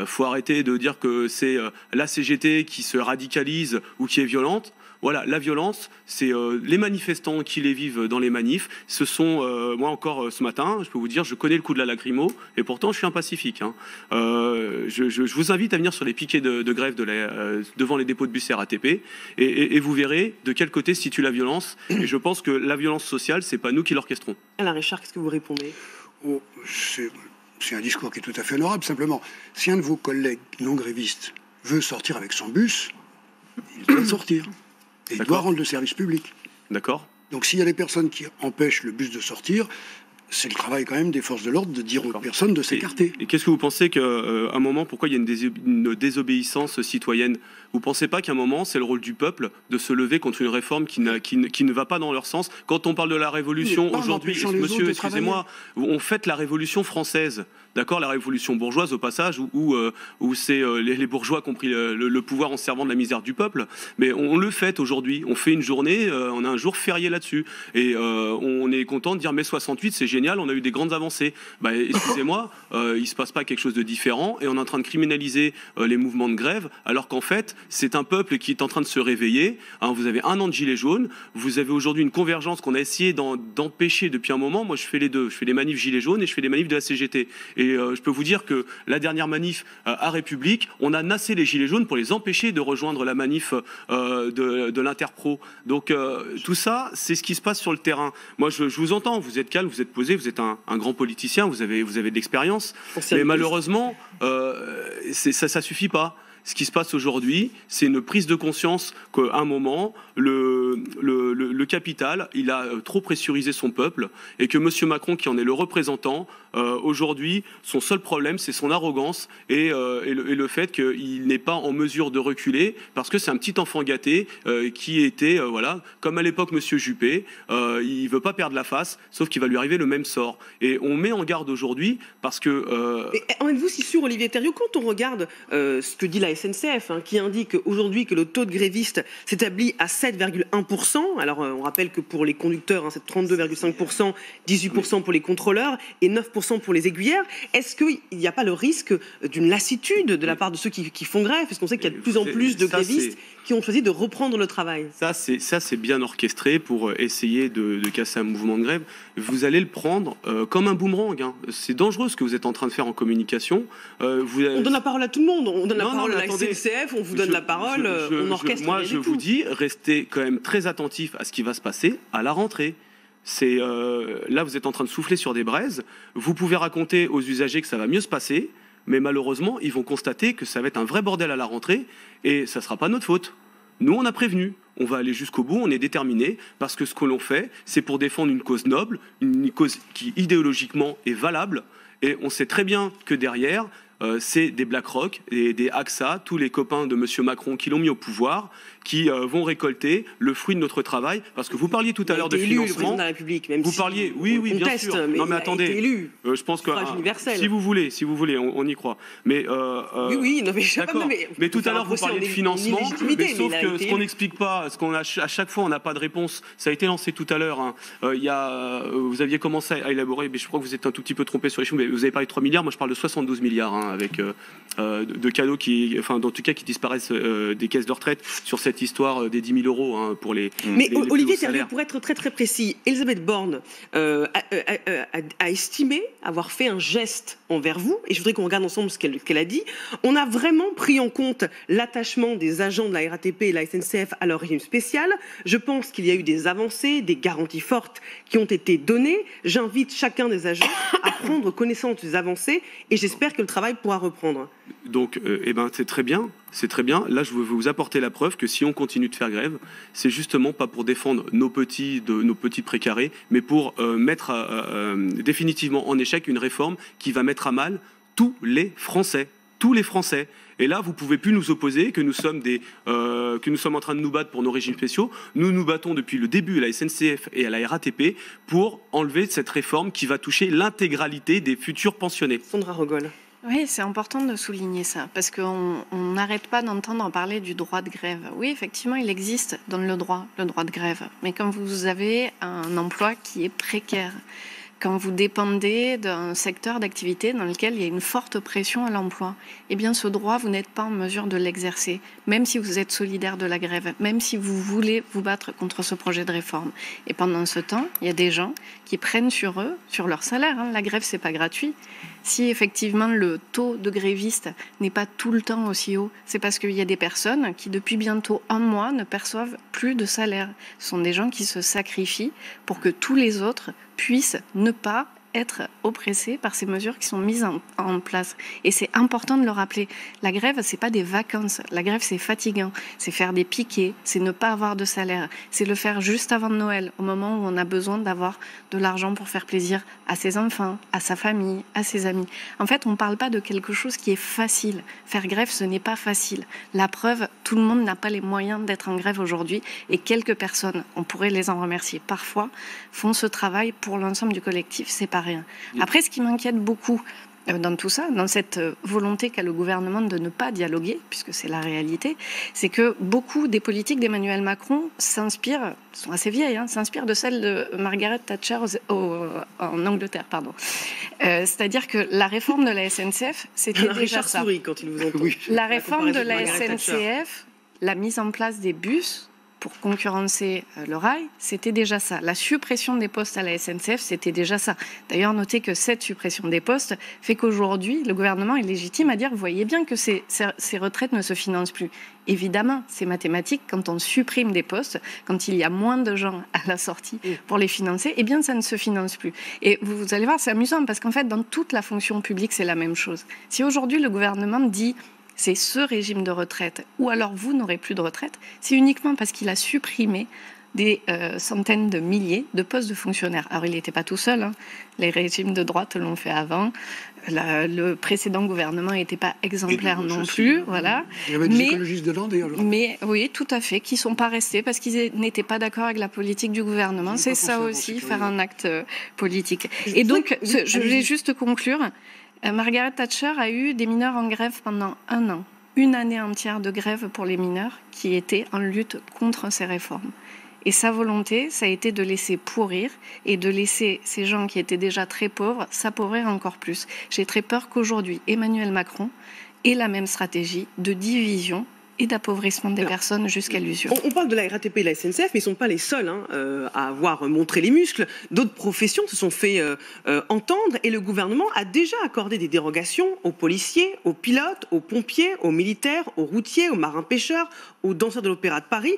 Faut arrêter de dire que c'est la CGT qui se radicalise ou qui est violente. Voilà, la violence, c'est les manifestants qui les vivent dans les manifs. Ce sont, moi encore ce matin, je peux vous dire, je connais le coup de la lacrymo, et pourtant je suis un pacifique. Hein. Je vous invite à venir sur les piquets de grève devant les dépôts de bus RATP, et vous verrez de quel côté se situe la violence. Et je pense que la violence sociale, c'est pas nous qui l'orchestrons. Alain Richard, qu'est-ce que vous répondez? c'est un discours qui est tout à fait honorable. Simplement, si un de vos collègues non grévistes veut sortir avec son bus, il doit sortir. Et il doit rendre le service public. D'accord. Donc s'il y a des personnes qui empêchent le bus de sortir, c'est le travail quand même des forces de l'ordre de dire aux personnes de s'écarter. Et qu'est-ce que vous pensez qu'à un moment, pourquoi il y a une désobéissance citoyenne? Vous ne pensez pas qu'à un moment, c'est le rôle du peuple de se lever contre une réforme qui ne va pas dans leur sens? Quand on parle de la révolution aujourd'hui, monsieur, excusez-moi, on fête la révolution française, d'accord, la révolution bourgeoise au passage, où c'est les bourgeois qui ont pris le pouvoir en servant de la misère du peuple, mais on le fête aujourd'hui, on fait une journée, on a un jour férié là-dessus, et on est content de dire mai 68, c'est génial, on a eu des grandes avancées. Bah, excusez-moi, il ne se passe pas quelque chose de différent, et on est en train de criminaliser les mouvements de grève, alors qu'en fait, c'est un peuple qui est en train de se réveiller. Hein, vous avez un an de gilets jaunes, vous avez aujourd'hui une convergence qu'on a essayé d'empêcher depuis un moment. Moi, je fais les deux. Je fais les manifs gilets jaunes et je fais les manifs de la CGT. Et je peux vous dire que la dernière manif à République, on a nassé les gilets jaunes pour les empêcher de rejoindre la manif de l'Interpro. Donc tout ça, c'est ce qui se passe sur le terrain. Moi, je vous entends, vous êtes calme, vous êtes posé, vous êtes un grand politicien, vous avez de l'expérience. Mais malheureusement, ça suffit pas. Ce qui se passe aujourd'hui, c'est une prise de conscience qu'à un moment, le capital, il a trop pressurisé son peuple et que M. Macron, qui en est le représentant, aujourd'hui, son seul problème, c'est son arrogance et le fait qu'il n'est pas en mesure de reculer parce que c'est un petit enfant gâté qui était, voilà, comme à l'époque M. Juppé, il ne veut pas perdre la face, sauf qu'il va lui arriver le même sort. Et on met en garde aujourd'hui parce que... En êtes-vous si sûr, Olivier Thériault, quand on regarde ce que dit la SNCF, hein, qui indique aujourd'hui que le taux de grévistes s'établit à 7,1%. Alors, on rappelle que pour les conducteurs, hein, c'est 32,5%, 18% pour les contrôleurs et 9% pour les aiguillères. Est-ce qu'il n'y a pas le risque d'une lassitude de la part de ceux qui font grève? Parce qu'on sait qu'il y a de plus en plus de grévistes qui ont choisi de reprendre le travail. Ça, c'est bien orchestré pour essayer de casser un mouvement de grève. Vous allez le prendre comme un boomerang. Hein. C'est dangereux ce que vous êtes en train de faire en communication. On donne la parole à tout le monde. On donne la parole à la SNCF, on vous donne la parole, on orchestre. Moi, je vous dis, restez quand même très attentifs à ce qui va se passer à la rentrée. Là, vous êtes en train de souffler sur des braises. Vous pouvez raconter aux usagers que ça va mieux se passer, mais malheureusement, ils vont constater que ça va être un vrai bordel à la rentrée, et ça ne sera pas notre faute. Nous, on a prévenu. On va aller jusqu'au bout, on est déterminé, parce que ce que l'on fait, c'est pour défendre une cause noble, une cause qui idéologiquement est valable, et on sait très bien que derrière, c'est des BlackRock et des AXA, tous les copains de M. Macron qui l'ont mis au pouvoir, qui vont récolter le fruit de notre travail. Parce que vous parliez tout à l'heure de financement. Le président de la République, même vous parliez, oui, bien sûr. Non, mais attendez, je pense que si vous voulez, on y croit. Mais oui, non, mais tout à l'heure vous parliez de financement, mais sauf que ce qu'on n'explique pas, à chaque fois on n'a pas de réponse. Ça a été lancé tout à l'heure. Hein. Vous aviez commencé à élaborer, mais je crois que vous êtes un tout petit peu trompé sur les chiffres. Mais vous avez parlé de 3 milliards, moi je parle de 72 milliards. Hein, avec de cadeaux en tout cas qui disparaissent des caisses de retraite sur cette histoire des 10 000 euros hein, pour les. Mais les Olivier Thériault, pour être très très précis, Elisabeth Borne a estimé avoir fait un geste envers vous, et je voudrais qu'on regarde ensemble ce qu'elle a dit. On a vraiment pris en compte l'attachement des agents de la RATP et de la SNCF à leur régime spécial. Je pense qu'il y a eu des avancées, des garanties fortes qui ont été données. J'invite chacun des agents à prendre connaissance des avancées, et j'espère que le travail pourra reprendre. Donc, c'est très bien. C'est très bien. Là, je veux vous apporter la preuve que si on continue de faire grève, c'est justement pas pour défendre nos petits précarés, mais pour mettre définitivement en échec une réforme qui va mettre à mal tous les Français. Tous les Français. Et là, vous pouvez plus nous opposer que nous sommes en train de nous battre pour nos régimes spéciaux. Nous nous battons depuis le début à la SNCF et à la RATP pour enlever cette réforme qui va toucher l'intégralité des futurs pensionnés. Sandra Rogol. Oui, c'est important de souligner ça, parce qu'on n'arrête pas d'entendre parler du droit de grève. Oui, effectivement, il existe dans le droit de grève. Mais quand vous avez un emploi qui est précaire, quand vous dépendez d'un secteur d'activité dans lequel il y a une forte pression à l'emploi, eh bien ce droit, vous n'êtes pas en mesure de l'exercer, même si vous êtes solidaire de la grève, même si vous voulez vous battre contre ce projet de réforme. Et pendant ce temps, il y a des gens qui prennent sur eux, sur leur salaire. Hein. La grève, c'est pas gratuit. Si effectivement le taux de grévistes n'est pas tout le temps aussi haut, c'est parce qu'il y a des personnes qui depuis bientôt un mois ne perçoivent plus de salaire. Ce sont des gens qui se sacrifient pour que tous les autres puissent ne pas être oppressés par ces mesures qui sont mises en place. Et c'est important de le rappeler. La grève, c'est pas des vacances. La grève, c'est fatigant. C'est faire des piquets, c'est ne pas avoir de salaire. C'est le faire juste avant Noël, au moment où on a besoin d'avoir de l'argent pour faire plaisir à ses enfants, à sa famille, à ses amis. En fait, on parle pas de quelque chose qui est facile. Faire grève, ce n'est pas facile. La preuve, tout le monde n'a pas les moyens d'être en grève aujourd'hui et quelques personnes, on pourrait les en remercier parfois, font ce travail pour l'ensemble du collectif, c'est pas rien. Après, ce qui m'inquiète beaucoup dans tout ça, dans cette volonté qu'a le gouvernement de ne pas dialoguer, puisque c'est la réalité, c'est que beaucoup des politiques d'Emmanuel Macron s'inspirent, sont assez vieilles, s'inspirent de celles de Margaret Thatcher en Angleterre, pardon. C'est-à-dire que la réforme de la SNCF, c'était déjà Richard ça. sourit quand il vous entend. Oui. La réforme de la Margaret SNCF, la mise en place des bus pour concurrencer le rail, c'était déjà ça. La suppression des postes à la SNCF, c'était déjà ça. D'ailleurs, notez que cette suppression des postes fait qu'aujourd'hui, le gouvernement est légitime à dire, vous voyez bien que ces retraites ne se financent plus. Évidemment, c'est mathématique, quand on supprime des postes, quand il y a moins de gens à la sortie pour les financer, eh bien, ça ne se finance plus. Et vous allez voir, c'est amusant, parce qu'en fait, dans toute la fonction publique, c'est la même chose. Si aujourd'hui, le gouvernement dit c'est ce régime de retraite, ou alors vous n'aurez plus de retraite, c'est uniquement parce qu'il a supprimé des centaines de milliers de postes de fonctionnaires. Alors, il n'était pas tout seul, les régimes de droite l'ont fait avant, le précédent gouvernement n'était pas exemplaire non plus, voilà. Il y avait des écologistes dedans, d'ailleurs. Mais oui, tout à fait, qui ne sont pas restés parce qu'ils n'étaient pas d'accord avec la politique du gouvernement. C'est ça aussi, faire un acte politique. Et donc, je vais juste conclure. Margaret Thatcher a eu des mineurs en grève pendant 1 an. Une année entière de grève pour les mineurs qui étaient en lutte contre ces réformes. Et sa volonté, ça a été de laisser pourrir et de laisser ces gens qui étaient déjà très pauvres s'appauvrir encore plus. J'ai très peur qu'aujourd'hui, Emmanuel Macron ait la même stratégie de division et d'appauvrissement des personnes jusqu'à l'usure. On parle de la RATP et de la SNCF, mais ils ne sont pas les seuls à avoir montré les muscles. D'autres professions se sont fait entendre et le gouvernement a déjà accordé des dérogations aux policiers, aux pilotes, aux pompiers, aux militaires, aux routiers, aux marins-pêcheurs, aux danseurs de l'Opéra de Paris,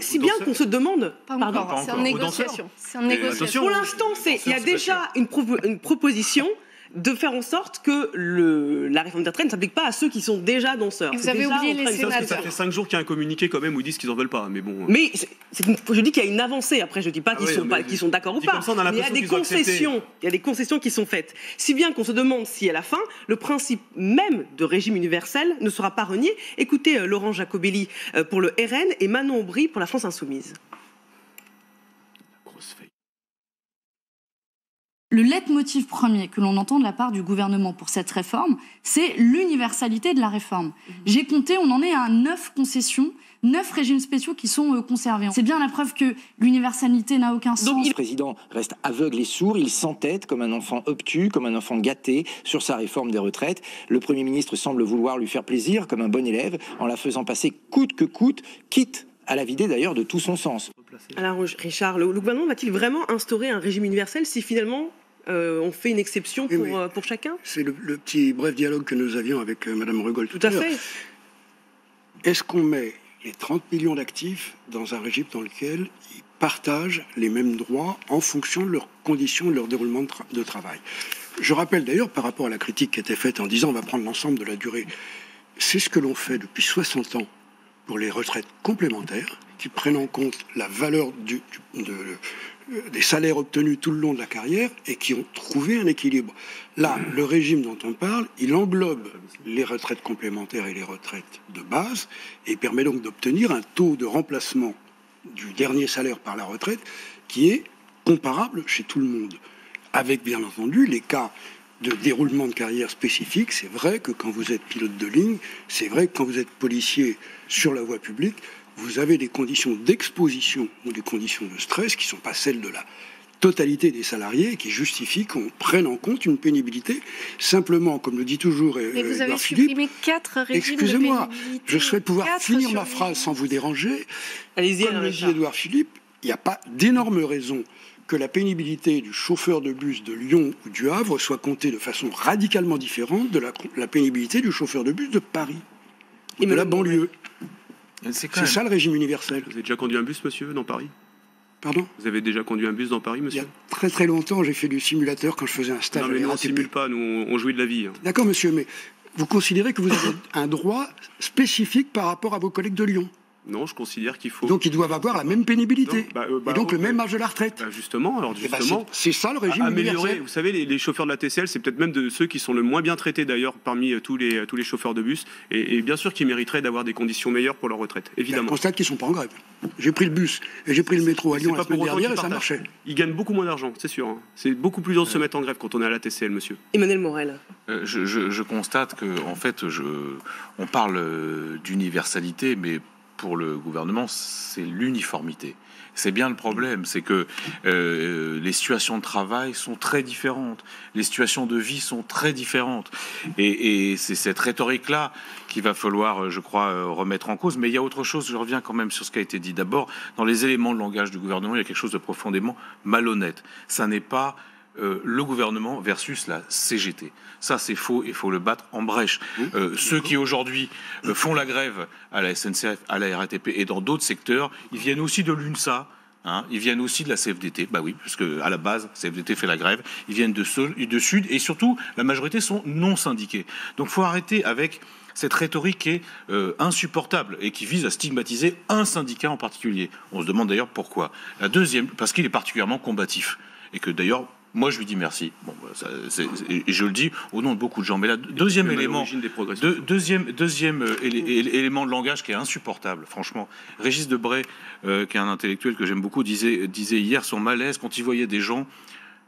si bien qu'on se demande... Pas encore, c'est en négociation. C'est en négociation. Pour l'instant, il y a déjà une proposition de faire en sorte que la réforme des retraites ne s'applique pas à ceux qui sont déjà danseurs. Vous avez oublié les sénateurs. Ça fait 5 jours qu'il y a un communiqué quand même où ils disent qu'ils n'en veulent pas. Mais bon. Mais je dis qu'il y a une avancée. Après, je ne dis pas qu'ils sont d'accord ou pas. Mais il y a des concessions. Il y a des concessions qui sont faites. Si bien qu'on se demande si à la fin, le principe même de régime universel ne sera pas renié. Écoutez Laurent Jacobelli pour le RN et Manon Aubry pour la France Insoumise. Le leitmotiv premier que l'on entend de la part du gouvernement pour cette réforme, c'est l'universalité de la réforme. J'ai compté, on en est à 9 concessions, 9 régimes spéciaux qui sont conservés. C'est bien la preuve que l'universalité n'a aucun sens. Le président reste aveugle et sourd, il s'entête comme un enfant obtus, comme un enfant gâté sur sa réforme des retraites. Le Premier ministre semble vouloir lui faire plaisir comme un bon élève en la faisant passer coûte que coûte, quitte à la vider d'ailleurs de tout son sens. Alors Richard, le gouvernement va-t-il vraiment instaurer un régime universel si finalement on fait une exception pour chacun? C'est le petit bref dialogue que nous avions avec Mme Rugol tout à l'heure. Tout à fait. Est-ce qu'on met les 30 millions d'actifs dans un régime dans lequel ils partagent les mêmes droits en fonction de leurs conditions, de leur déroulement de travail? Je rappelle d'ailleurs, par rapport à la critique qui était faite en disant on va prendre l'ensemble de la durée, c'est ce que l'on fait depuis 60 ans pour les retraites complémentaires, qui prennent en compte la valeur des salaires obtenus tout le long de la carrière et qui ont trouvé un équilibre. Là, le régime dont on parle, il englobe les retraites complémentaires et les retraites de base et permet donc d'obtenir un taux de remplacement du dernier salaire par la retraite qui est comparable chez tout le monde. Avec, bien entendu, les cas de déroulement de carrière spécifique. C'est vrai que quand vous êtes pilote de ligne, c'est vrai que quand vous êtes policier sur la voie publique, vous avez des conditions d'exposition ou des conditions de stress qui ne sont pas celles de la totalité des salariés et qui justifient qu'on prenne en compte une pénibilité. Simplement, comme le dit toujours Mais vous avez Philippe, supprimé 4 régimes excusez-moi, de pénibilité. je souhaite pouvoir finir ma phrase sans vous déranger. Allez-y, comme le dit Édouard Philippe, il n'y a pas d'énorme raison que la pénibilité du chauffeur de bus de Lyon ou du Havre soit comptée de façon radicalement différente de la pénibilité du chauffeur de bus de Paris ou de la banlieue. C'est ça le régime universel. Vous avez déjà conduit un bus, monsieur, dans Paris? Pardon ? Vous avez déjà conduit un bus dans Paris, Il y monsieur? a très très longtemps, j'ai fait du simulateur quand je faisais un stage. Non, mais à nous, on ne RATP. simule pas, nous, on jouit de la vie. D'accord, monsieur, mais vous considérez que vous avez un droit spécifique par rapport à vos collègues de Lyon. Non, je considère qu'il faut... Donc ils doivent avoir la même pénibilité. Et donc le même âge de la retraite. Justement, alors Eh ben, justement... c'est ça le régime améliorer. universel. Vous savez, les chauffeurs de la TCL, c'est peut-être même de ceux qui sont le moins bien traités d'ailleurs parmi tous les chauffeurs de bus. Et bien sûr qu'ils mériteraient d'avoir des conditions meilleures pour leur retraite, évidemment. Je constate qu'ils ne sont pas en grève. J'ai pris le bus et j'ai pris le métro à Lyon la semaine dernière et ça marchait. Ils gagnent beaucoup moins d'argent, c'est sûr. Hein. C'est beaucoup plus dur de se mettre en grève quand on est à la TCL, monsieur. Emmanuel Morel. Je constate que, en fait, on parle d'universalité, mais pour le gouvernement, c'est l'uniformité. C'est bien le problème, c'est que les situations de travail sont très différentes, les situations de vie sont très différentes, et c'est cette rhétorique-là qu'il va falloir, je crois, remettre en cause. Mais il y a autre chose, je reviens quand même sur ce qui a été dit. D'abord, dans les éléments de langage du gouvernement, il y a quelque chose de profondément malhonnête. Ça n'est pas le gouvernement versus la CGT. Ça, c'est faux, il faut le battre en brèche. Ceux qui aujourd'hui font la grève à la SNCF, à la RATP et dans d'autres secteurs, ils viennent aussi de l'UNSA, hein, ils viennent aussi de la CFDT, bah oui, parce que à la base, CFDT fait la grève, ils viennent de Sud, et surtout, la majorité sont non syndiqués. Donc, faut arrêter avec cette rhétorique qui est insupportable et qui vise à stigmatiser un syndicat en particulier. On se demande d'ailleurs pourquoi. La deuxième, parce qu'il est particulièrement combatif, et que d'ailleurs, moi, je lui dis merci. Bon, et je le dis au nom de beaucoup de gens. Mais là, deuxième élément de langage qui est insupportable, franchement. Régis Debray, qui est un intellectuel que j'aime beaucoup, disait hier son malaise quand il voyait des gens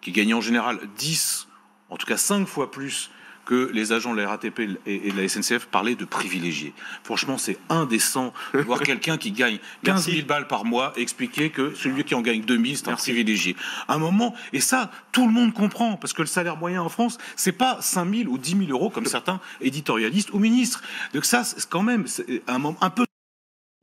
qui gagnaient en général 10, en tout cas 5 fois plus que les agents de la RATP et de la SNCF parlaient de privilégiés. Franchement, c'est indécent de voir quelqu'un qui gagne 15 000 balles par mois expliquer que celui qui en gagne 2 000, c'est un privilégié. À un moment, et ça, tout le monde comprend, parce que le salaire moyen en France, c'est pas 5 000 ou 10 000 euros comme certains éditorialistes ou ministres. Donc ça, c'est quand même un peu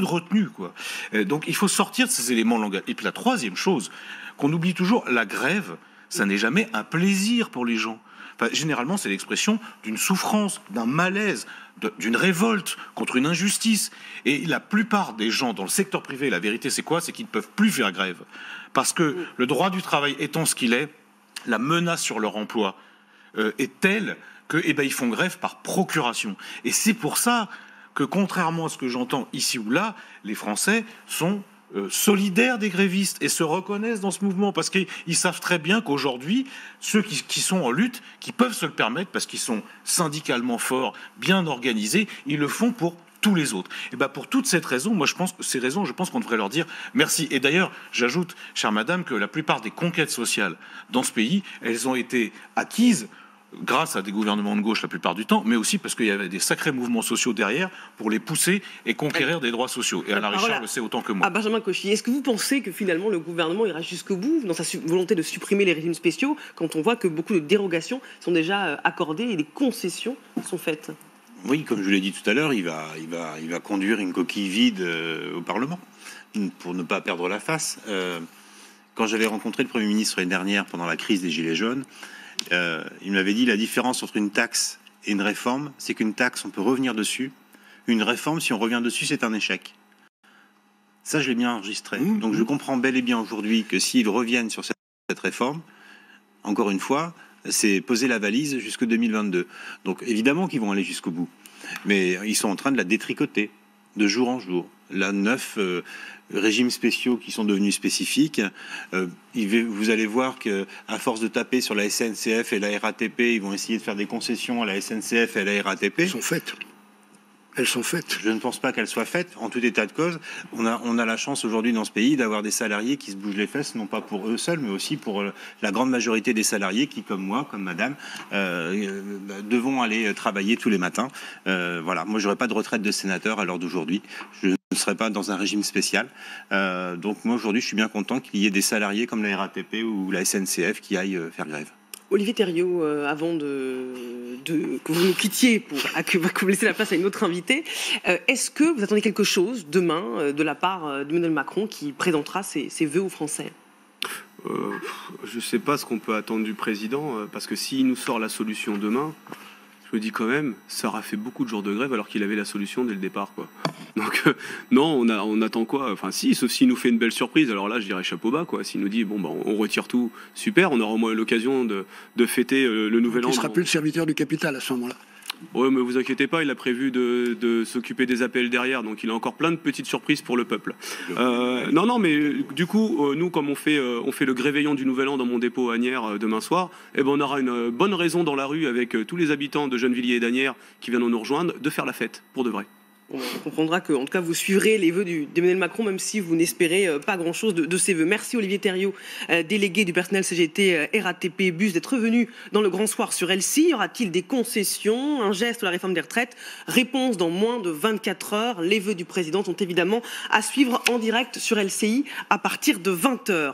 de retenue, quoi. Donc il faut sortir de ces éléments de langage. Et puis la troisième chose, qu'on oublie toujours, la grève, ça n'est jamais un plaisir pour les gens. Enfin, généralement, c'est l'expression d'une souffrance, d'un malaise, d'une révolte contre une injustice. Et la plupart des gens dans le secteur privé, la vérité, c'est quoi? C'est qu'ils ne peuvent plus faire grève. Parce que le droit du travail étant ce qu'il est, la menace sur leur emploi est telle que, ils font grève par procuration. Et c'est pour ça que, contrairement à ce que j'entends ici ou là, les Français sont solidaires des grévistes et se reconnaissent dans ce mouvement parce qu'ils savent très bien qu'aujourd'hui, ceux qui sont en lutte, qui peuvent se le permettre parce qu'ils sont syndicalement forts, bien organisés, ils le font pour tous les autres. Et pour toutes ces raisons, je pense qu'on devrait leur dire merci. Et d'ailleurs, j'ajoute, chère madame, que la plupart des conquêtes sociales dans ce pays, elles ont été acquises grâce à des gouvernements de gauche la plupart du temps, mais aussi parce qu'il y avait des sacrés mouvements sociaux derrière pour les pousser et conquérir des droits sociaux. Et Alain Richard le sait autant que moi. Benjamin Cauchy, est-ce que vous pensez que finalement le gouvernement ira jusqu'au bout dans sa volonté de supprimer les régimes spéciaux quand on voit que beaucoup de dérogations sont déjà accordées et des concessions sont faites? Oui, comme je l'ai dit tout à l'heure, il va conduire une coquille vide au Parlement pour ne pas perdre la face. Quand j'avais rencontré le Premier ministre l'année dernière pendant la crise des Gilets jaunes, il m'avait dit la différence entre une taxe et une réforme, c'est qu'une taxe, on peut revenir dessus. Une réforme, si on revient dessus, c'est un échec. Ça, je l'ai bien enregistré. Donc je comprends bel et bien aujourd'hui que s'ils reviennent sur cette réforme, encore une fois, c'est poser la valise jusqu'en 2022. Donc évidemment qu'ils vont aller jusqu'au bout. Mais ils sont en train de la détricoter de jour en jour. Là, 9 régimes spéciaux qui sont devenus spécifiques. Vous allez voir qu'à force de taper sur la SNCF et la RATP, ils vont essayer de faire des concessions à la SNCF et à la RATP. Elles sont faites. Elles sont faites. Je ne pense pas qu'elles soient faites. En tout état de cause, on a la chance aujourd'hui dans ce pays d'avoir des salariés qui se bougent les fesses, non pas pour eux seuls, mais aussi pour la grande majorité des salariés qui, comme moi, comme madame, devons aller travailler tous les matins. Voilà. Moi, j'aurais pas de retraite de sénateur à l'heure d'aujourd'hui. Je ne serais pas dans un régime spécial. Donc moi, aujourd'hui, je suis bien content qu'il y ait des salariés comme la RATP ou la SNCF qui aillent faire grève. Olivier Thériault, avant que vous nous quittiez pour vous laisser la place à une autre invitée, est-ce que vous attendez quelque chose demain de la part d'Emmanuel Macron qui présentera ses vœux aux Français? Je ne sais pas ce qu'on peut attendre du président, parce que s'il nous sort la solution demain, je me dis quand même, ça aura fait beaucoup de jours de grève alors qu'il avait la solution dès le départ, quoi. Donc non, on attend quoi? Enfin si, sauf s'il nous fait une belle surprise. Alors là, je dirais chapeau bas, quoi. S'il nous dit bon, on retire tout, super. On aura au moins l'occasion de fêter le nouvel an. Il sera plus le serviteur du capital à ce moment-là. Ouais, mais vous inquiétez pas, il a prévu de s'occuper des appels derrière, donc il a encore plein de petites surprises pour le peuple. Non, mais du coup, nous, comme on fait le gréveillon du Nouvel An dans mon dépôt à Agnières demain soir, eh ben, on aura une bonne raison dans la rue avec tous les habitants de Gennevilliers et d'Agnières qui viendront nous rejoindre de faire la fête, pour de vrai. On comprendra que, en tout cas, vous suivrez les vœux d'Emmanuel Macron, même si vous n'espérez pas grand-chose de ces vœux. Merci Olivier Thériault, délégué du personnel CGT RATP Bus, d'être venu dans le Grand Soir sur LCI. Y aura-t-il des concessions, un geste sur la réforme des retraites? Réponse dans moins de 24 heures. Les vœux du président sont évidemment à suivre en direct sur LCI à partir de 20h.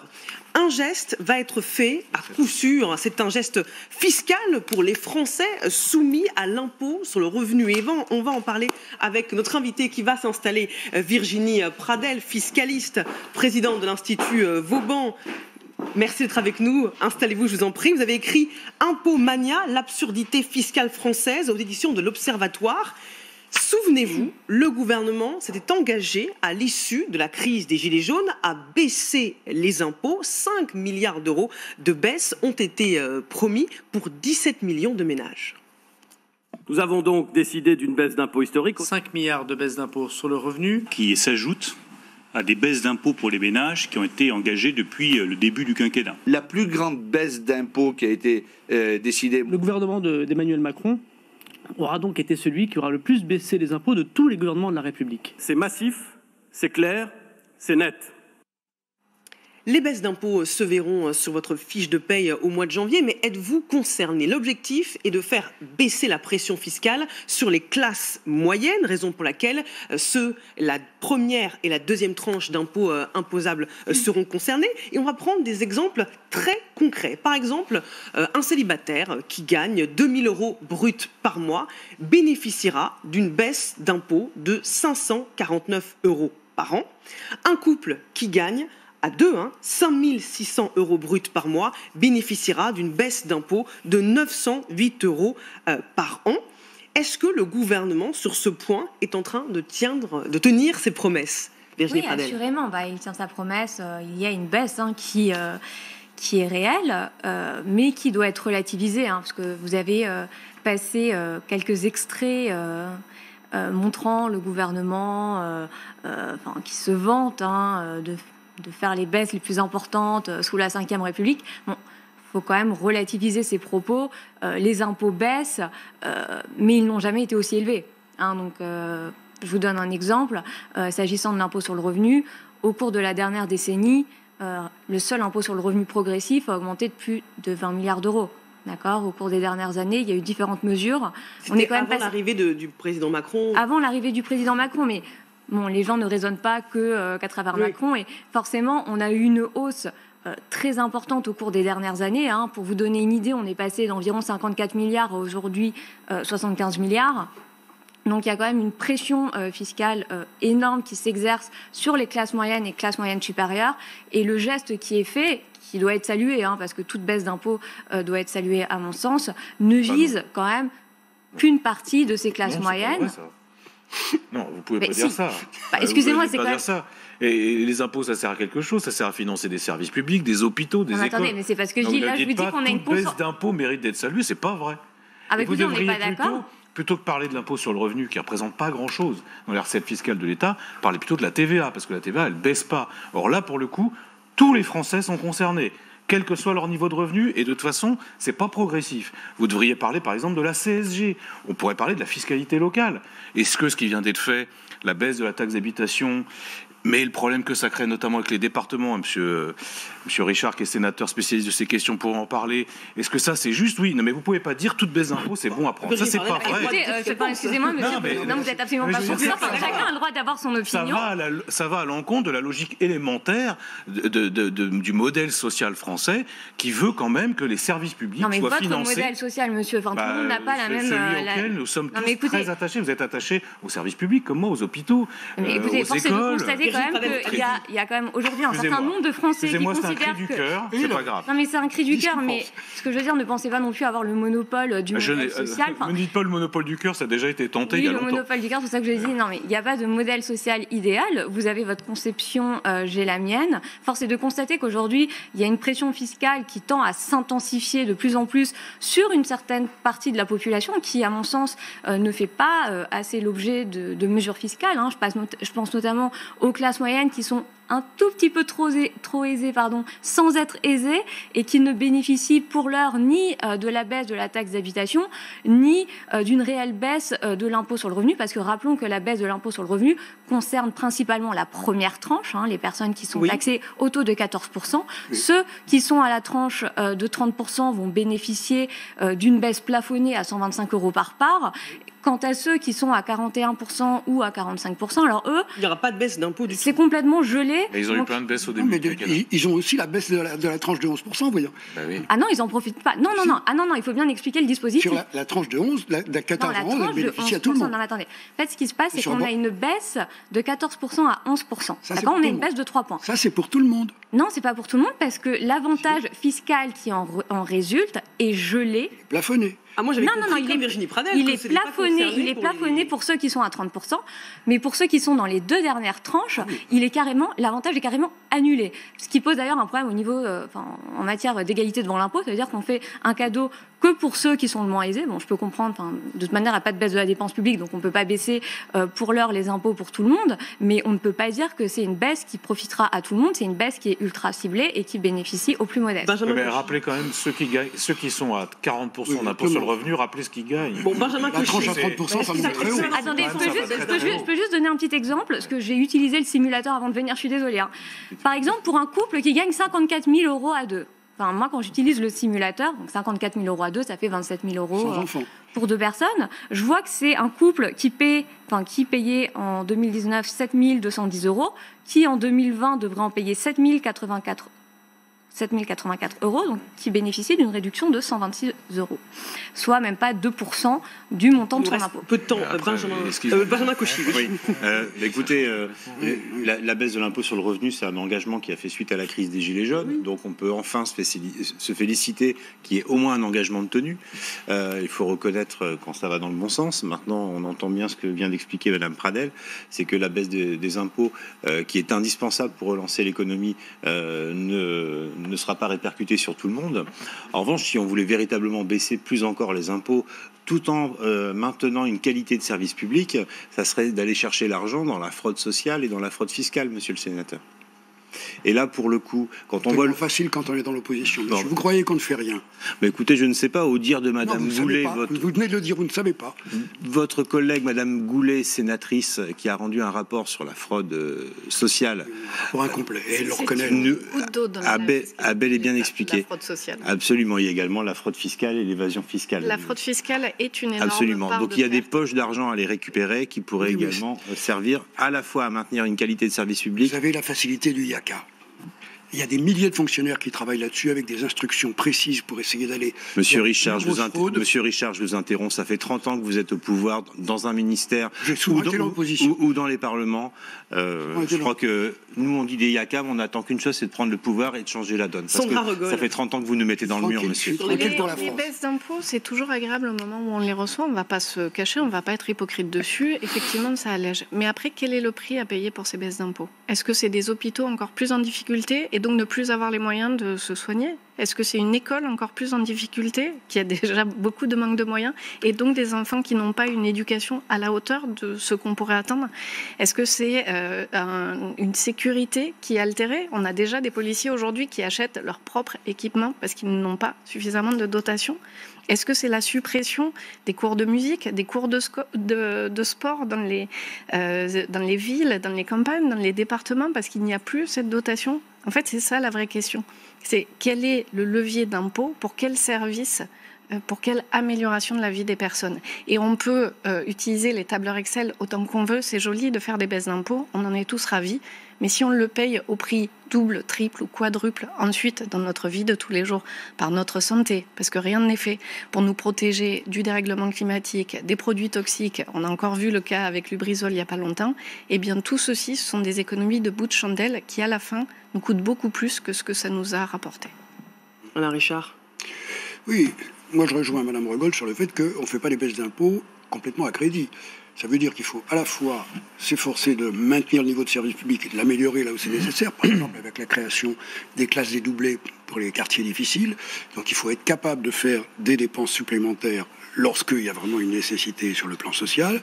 Un geste va être fait à coup sûr. C'est un geste fiscal pour les Français soumis à l'impôt sur le revenu. Et on va en parler avec notre invitée qui va s'installer, Virginie Pradel, fiscaliste, présidente de l'Institut Vauban. Merci d'être avec nous. Installez-vous, je vous en prie. Vous avez écrit Impôt Mania, l'absurdité fiscale française aux éditions de l'Observatoire. Souvenez-vous, le gouvernement s'était engagé à l'issue de la crise des Gilets jaunes à baisser les impôts. 5 milliards d'euros de baisse ont été promis pour 17 millions de ménages. Nous avons donc décidé d'une baisse d'impôts historique. 5 milliards de baisse d'impôts sur le revenu. Qui s'ajoute à des baisses d'impôts pour les ménages qui ont été engagées depuis le début du quinquennat. La plus grande baisse d'impôts qui a été décidée. Le gouvernement d'Emmanuel Macron aura donc été celui qui aura le plus baissé les impôts de tous les gouvernements de la République. C'est massif, c'est clair, c'est net. Les baisses d'impôts se verront sur votre fiche de paye au mois de janvier, mais êtes-vous concerné? L'objectif est de faire baisser la pression fiscale sur les classes moyennes, raison pour laquelle la première et la deuxième tranche d'impôts imposables seront concernés. Et on va prendre des exemples très concrets. Par exemple, un célibataire qui gagne 2 000 euros bruts par mois bénéficiera d'une baisse d'impôt de 549 euros par an. Un couple qui gagne à deux, 5 600 euros bruts par mois, bénéficiera d'une baisse d'impôt de 908 euros par an. Est-ce que le gouvernement, sur ce point, est en train de tenir ses promesses? Virginie Pradel. Assurément. Il tient sa promesse. Il y a une baisse qui est réelle, mais qui doit être relativisée, parce que vous avez passé quelques extraits montrant le gouvernement qui se vante de faire les baisses les plus importantes sous la Ve République. Bon, faut quand même relativiser ces propos. Les impôts baissent, mais ils n'ont jamais été aussi élevés. Donc, je vous donne un exemple. S'agissant de l'impôt sur le revenu, au cours de la dernière décennie, le seul impôt sur le revenu progressif a augmenté de plus de 20 milliards d'euros. D'accord. Au cours des dernières années, il y a eu différentes mesures. C'était avant l'arrivée du président Macron. Avant l'arrivée du président Macron, mais les gens ne raisonnent pas qu'à travers Macron. Et forcément, on a eu une hausse très importante au cours des dernières années. Pour vous donner une idée, on est passé d'environ 54 milliards à aujourd'hui 75 milliards. Donc il y a quand même une pression fiscale énorme qui s'exerce sur les classes moyennes et classes moyennes supérieures. Et le geste qui est fait, qui doit être salué, parce que toute baisse d'impôt doit être saluée à mon sens, ne vise quand même qu'une partie de ces classes moyennes. Non, vous pouvez pas dire ça. Excusez-moi, c'est quand même ça. Et les impôts, ça sert à quelque chose. Ça sert à financer des services publics, des hôpitaux, des écoles. Attendez, mais c'est parce que je dis là, je vous dis qu'on a une baisse d'impôts mérite d'être saluée. C'est pas vrai. Écoutez, on n'est pas d'accord. Plutôt que parler de l'impôt sur le revenu, qui ne représente pas grand-chose dans les recettes fiscales de l'État, parlez plutôt de la TVA, parce que la TVA, elle ne baisse pas. Or là, pour le coup, tous les Français sont concernés, quel que soit leur niveau de revenu, et de toute façon, c'est pas progressif. Vous devriez parler, par exemple, de la CSG. On pourrait parler de la fiscalité locale. Est-ce que ce qui vient d'être fait, la baisse de la taxe d'habitation, mais le problème que ça crée notamment avec les départements, monsieur Richard, qui est sénateur spécialiste de ces questions, pour en parler, est-ce que ça c'est juste? Oui, non, mais vous pouvez pas dire toute baisse d'impôts c'est bon à prendre. Ça c'est pas vrai. Excusez-moi, monsieur, non, vous êtes absolument pas pour ça. Chacun a le droit d'avoir son opinion. Ça va à l'encontre de la logique élémentaire du modèle social français qui veut quand même que les services publics soient financés. Non, mais votre modèle social, monsieur, tout le monde n'a pas la même. Celui auquel nous sommes tous très attachés. Vous êtes attachés aux services publics comme moi, aux hôpitaux, mais écoutez, aux écoles. quand même qu'il y a quand même aujourd'hui un certain nombre de Français qui considèrent que... c'est un cri du cœur, c'est pas grave. Non mais c'est un cri du cœur, mais ce que je veux dire, ne pensez pas non plus avoir le monopole du modèle social. Ne dites pas le monopole du cœur, ça a déjà été tenté il y a longtemps. Le monopole du cœur, c'est ça que je dis. Non mais il n'y a pas de modèle social idéal. Vous avez votre conception, j'ai la mienne. Force est de constater qu'aujourd'hui, il y a une pression fiscale qui tend à s'intensifier de plus en plus sur une certaine partie de la population qui, à mon sens, ne fait pas assez l'objet de mesures fiscales. Je pense notamment aux classes moyennes qui sont un tout petit peu trop aisées, sans être aisées, et qui ne bénéficient pour l'heure ni de la baisse de la taxe d'habitation, ni d'une réelle baisse de l'impôt sur le revenu, parce que rappelons que la baisse de l'impôt sur le revenu concerne principalement la première tranche, les personnes qui sont taxées au taux de 14%. Ceux qui sont à la tranche de 30% vont bénéficier d'une baisse plafonnée à 125 € par part. Quant à ceux qui sont à 41% ou à 45%, alors eux... Il n'y aura pas de baisse d'impôt du tout. C'est complètement gelé. Mais ils ont eu plein de baisses au début. Mais ils ont aussi la baisse de la tranche de 11%, voyons. Bah oui. Ah non, ils n'en profitent pas. Non, il faut bien expliquer le dispositif. Sur la tranche de 11, de 14 à 11, elle bénéficie à tout le monde. Non, attendez. En fait, ce qui se passe, c'est qu'on a une baisse de 14% à 11%. D'accord, on a une baisse de 3 points. Ça, c'est pour tout le monde. Non, c'est pas pour tout le monde, parce que l'avantage fiscal qui en résulte est gelé. Plafonné. Ah, moi, j'avais compris comme Virginie Pradel. Il est plafonné pour ceux qui sont à 30%, mais pour ceux qui sont dans les deux dernières tranches, l'avantage est carrément annulé. Ce qui pose d'ailleurs un problème au niveau, en matière d'égalité devant l'impôt, ça veut dire qu'on fait un cadeau que pour ceux qui sont le moins aisés. Bon, je peux comprendre, de toute manière, il n'y a pas de baisse de la dépense publique, donc on ne peut pas baisser pour l'heure les impôts pour tout le monde, mais on ne peut pas dire que c'est une baisse qui profitera à tout le monde, c'est une baisse qui est ultra ciblée et qui bénéficie aux plus modestes. Mais rappelez quand même ceux qui sont à 40% d'impôt sur le revenu, rappelez ce qu'ils gagnent. Bon, Benjamin Cauchy. La tranche à 30%, ça monte très haut. Attendez, je peux juste donner un petit exemple, parce que j'ai utilisé le simulateur avant de venir, je suis désolée. Par exemple, pour un couple qui gagne 54 000 € à deux. Moi, quand j'utilise le simulateur, donc 54 000 € à deux, ça fait 27 000 € pour deux personnes. Je vois que c'est un couple qui payait en 2019 7 210 €, qui en 2020 devrait en payer 7 084 €, donc qui bénéficie d'une réduction de 126 €, soit même pas 2% du montant de son impôt. Peu de temps, Benjamin Cauchy. Oui. Écoutez, la baisse de l'impôt sur le revenu, c'est un engagement qui a fait suite à la crise des Gilets jaunes, donc on peut enfin se féliciter qu'il y ait au moins un engagement de tenue. Il faut reconnaître quand ça va dans le bon sens. Maintenant, on entend bien ce que vient d'expliquer Madame Pradel, c'est que la baisse des impôts, qui est indispensable pour relancer l'économie, ne sera pas répercuté sur tout le monde. En revanche, si on voulait véritablement baisser plus encore les impôts tout en maintenant une qualité de service public, ça serait d'aller chercher l'argent dans la fraude sociale et dans la fraude fiscale, monsieur le sénateur. Et là, pour le coup, quand on voit facile quand on est dans l'opposition. Vous croyez qu'on ne fait rien? Mais écoutez, je ne sais pas, au dire de Madame Goulet, vous venez de le dire, vous ne savez pas. Votre collègue Madame Goulet, sénatrice, qui a rendu un rapport sur la fraude sociale, pour incomplet, et elle le reconnaît, a bel et bien expliqué. La fraude sociale. Absolument, il y a également la fraude fiscale et l'évasion fiscale. La fraude fiscale est une énorme Absolument. part Donc il y a des poches d'argent à les récupérer qui pourraient également servir à la fois à maintenir une qualité de service public. Vous avez la facilité du IACA. Il y a des milliers de fonctionnaires qui travaillent là-dessus avec des instructions précises pour essayer d'aller... Monsieur Richard, je vous interromps. Ça fait 30 ans que vous êtes au pouvoir dans un ministère ou dans les parlements. Je crois que nous, on dit des IACA, mais on n'attend qu'une chose, c'est de prendre le pouvoir et de changer la donne. Parce que ça fait 30 ans que vous nous mettez dans le mur, monsieur. Les baisses d'impôts, c'est toujours agréable au moment où on les reçoit. On ne va pas se cacher, on ne va pas être hypocrite dessus. Effectivement, ça allège. Mais après, quel est le prix à payer pour ces baisses d'impôts? Est-ce que c'est des hôpitaux encore plus en difficulté et donc ne plus avoir les moyens de se soigner? Est-ce que c'est une école encore plus en difficulté, qui a déjà beaucoup de manque de moyens, et donc des enfants qui n'ont pas une éducation à la hauteur de ce qu'on pourrait attendre? Est-ce que c'est une sécurité qui est altérée? On a déjà des policiers aujourd'hui qui achètent leur propre équipement parce qu'ils n'ont pas suffisamment de dotation. Est-ce que c'est la suppression des cours de musique, des cours de sport dans les villes, dans les campagnes, dans les départements, parce qu'il n'y a plus cette dotation? En fait, c'est ça la vraie question. C'est quel est le levier d'impôt pour quel service pour quelle amélioration de la vie des personnes. Et on peut utiliser les tableurs Excel autant qu'on veut, c'est joli de faire des baisses d'impôts, on en est tous ravis, mais si on le paye au prix double, triple ou quadruple ensuite dans notre vie de tous les jours, par notre santé, parce que rien n'est fait pour nous protéger du dérèglement climatique, des produits toxiques, on a encore vu le cas avec Lubrizol il n'y a pas longtemps, et bien tout ceci, ce sont des économies de bout de chandelle qui à la fin nous coûtent beaucoup plus que ce que ça nous a rapporté. Alain Richard. Oui, moi je rejoins Mme Regold sur le fait qu'on ne fait pas des baisses d'impôts complètement à crédit. Ça veut dire qu'il faut à la fois s'efforcer de maintenir le niveau de service public et de l'améliorer là où c'est nécessaire, par exemple avec la création des classes dédoublées pour les quartiers difficiles. Donc il faut être capable de faire des dépenses supplémentaires lorsqu'il y a vraiment une nécessité sur le plan social,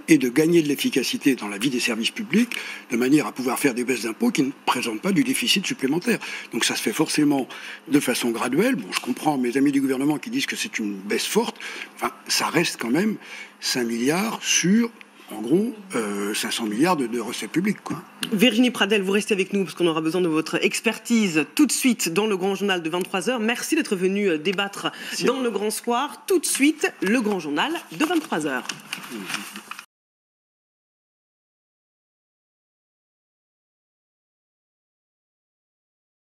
et de gagner de l'efficacité dans la vie des services publics, de manière à pouvoir faire des baisses d'impôts qui ne présentent pas du déficit supplémentaire. Donc ça se fait forcément de façon graduelle. Bon, je comprends mes amis du gouvernement qui disent que c'est une baisse forte. Enfin, ça reste quand même 5 milliards sur, en gros, 500 milliards de recettes publiques, quoi. Virginie Pradel, vous restez avec nous parce qu'on aura besoin de votre expertise tout de suite dans le Grand Journal de 23h. Merci d'être venu débattre dans le Grand Soir. Tout de suite, le Grand Journal de 23h.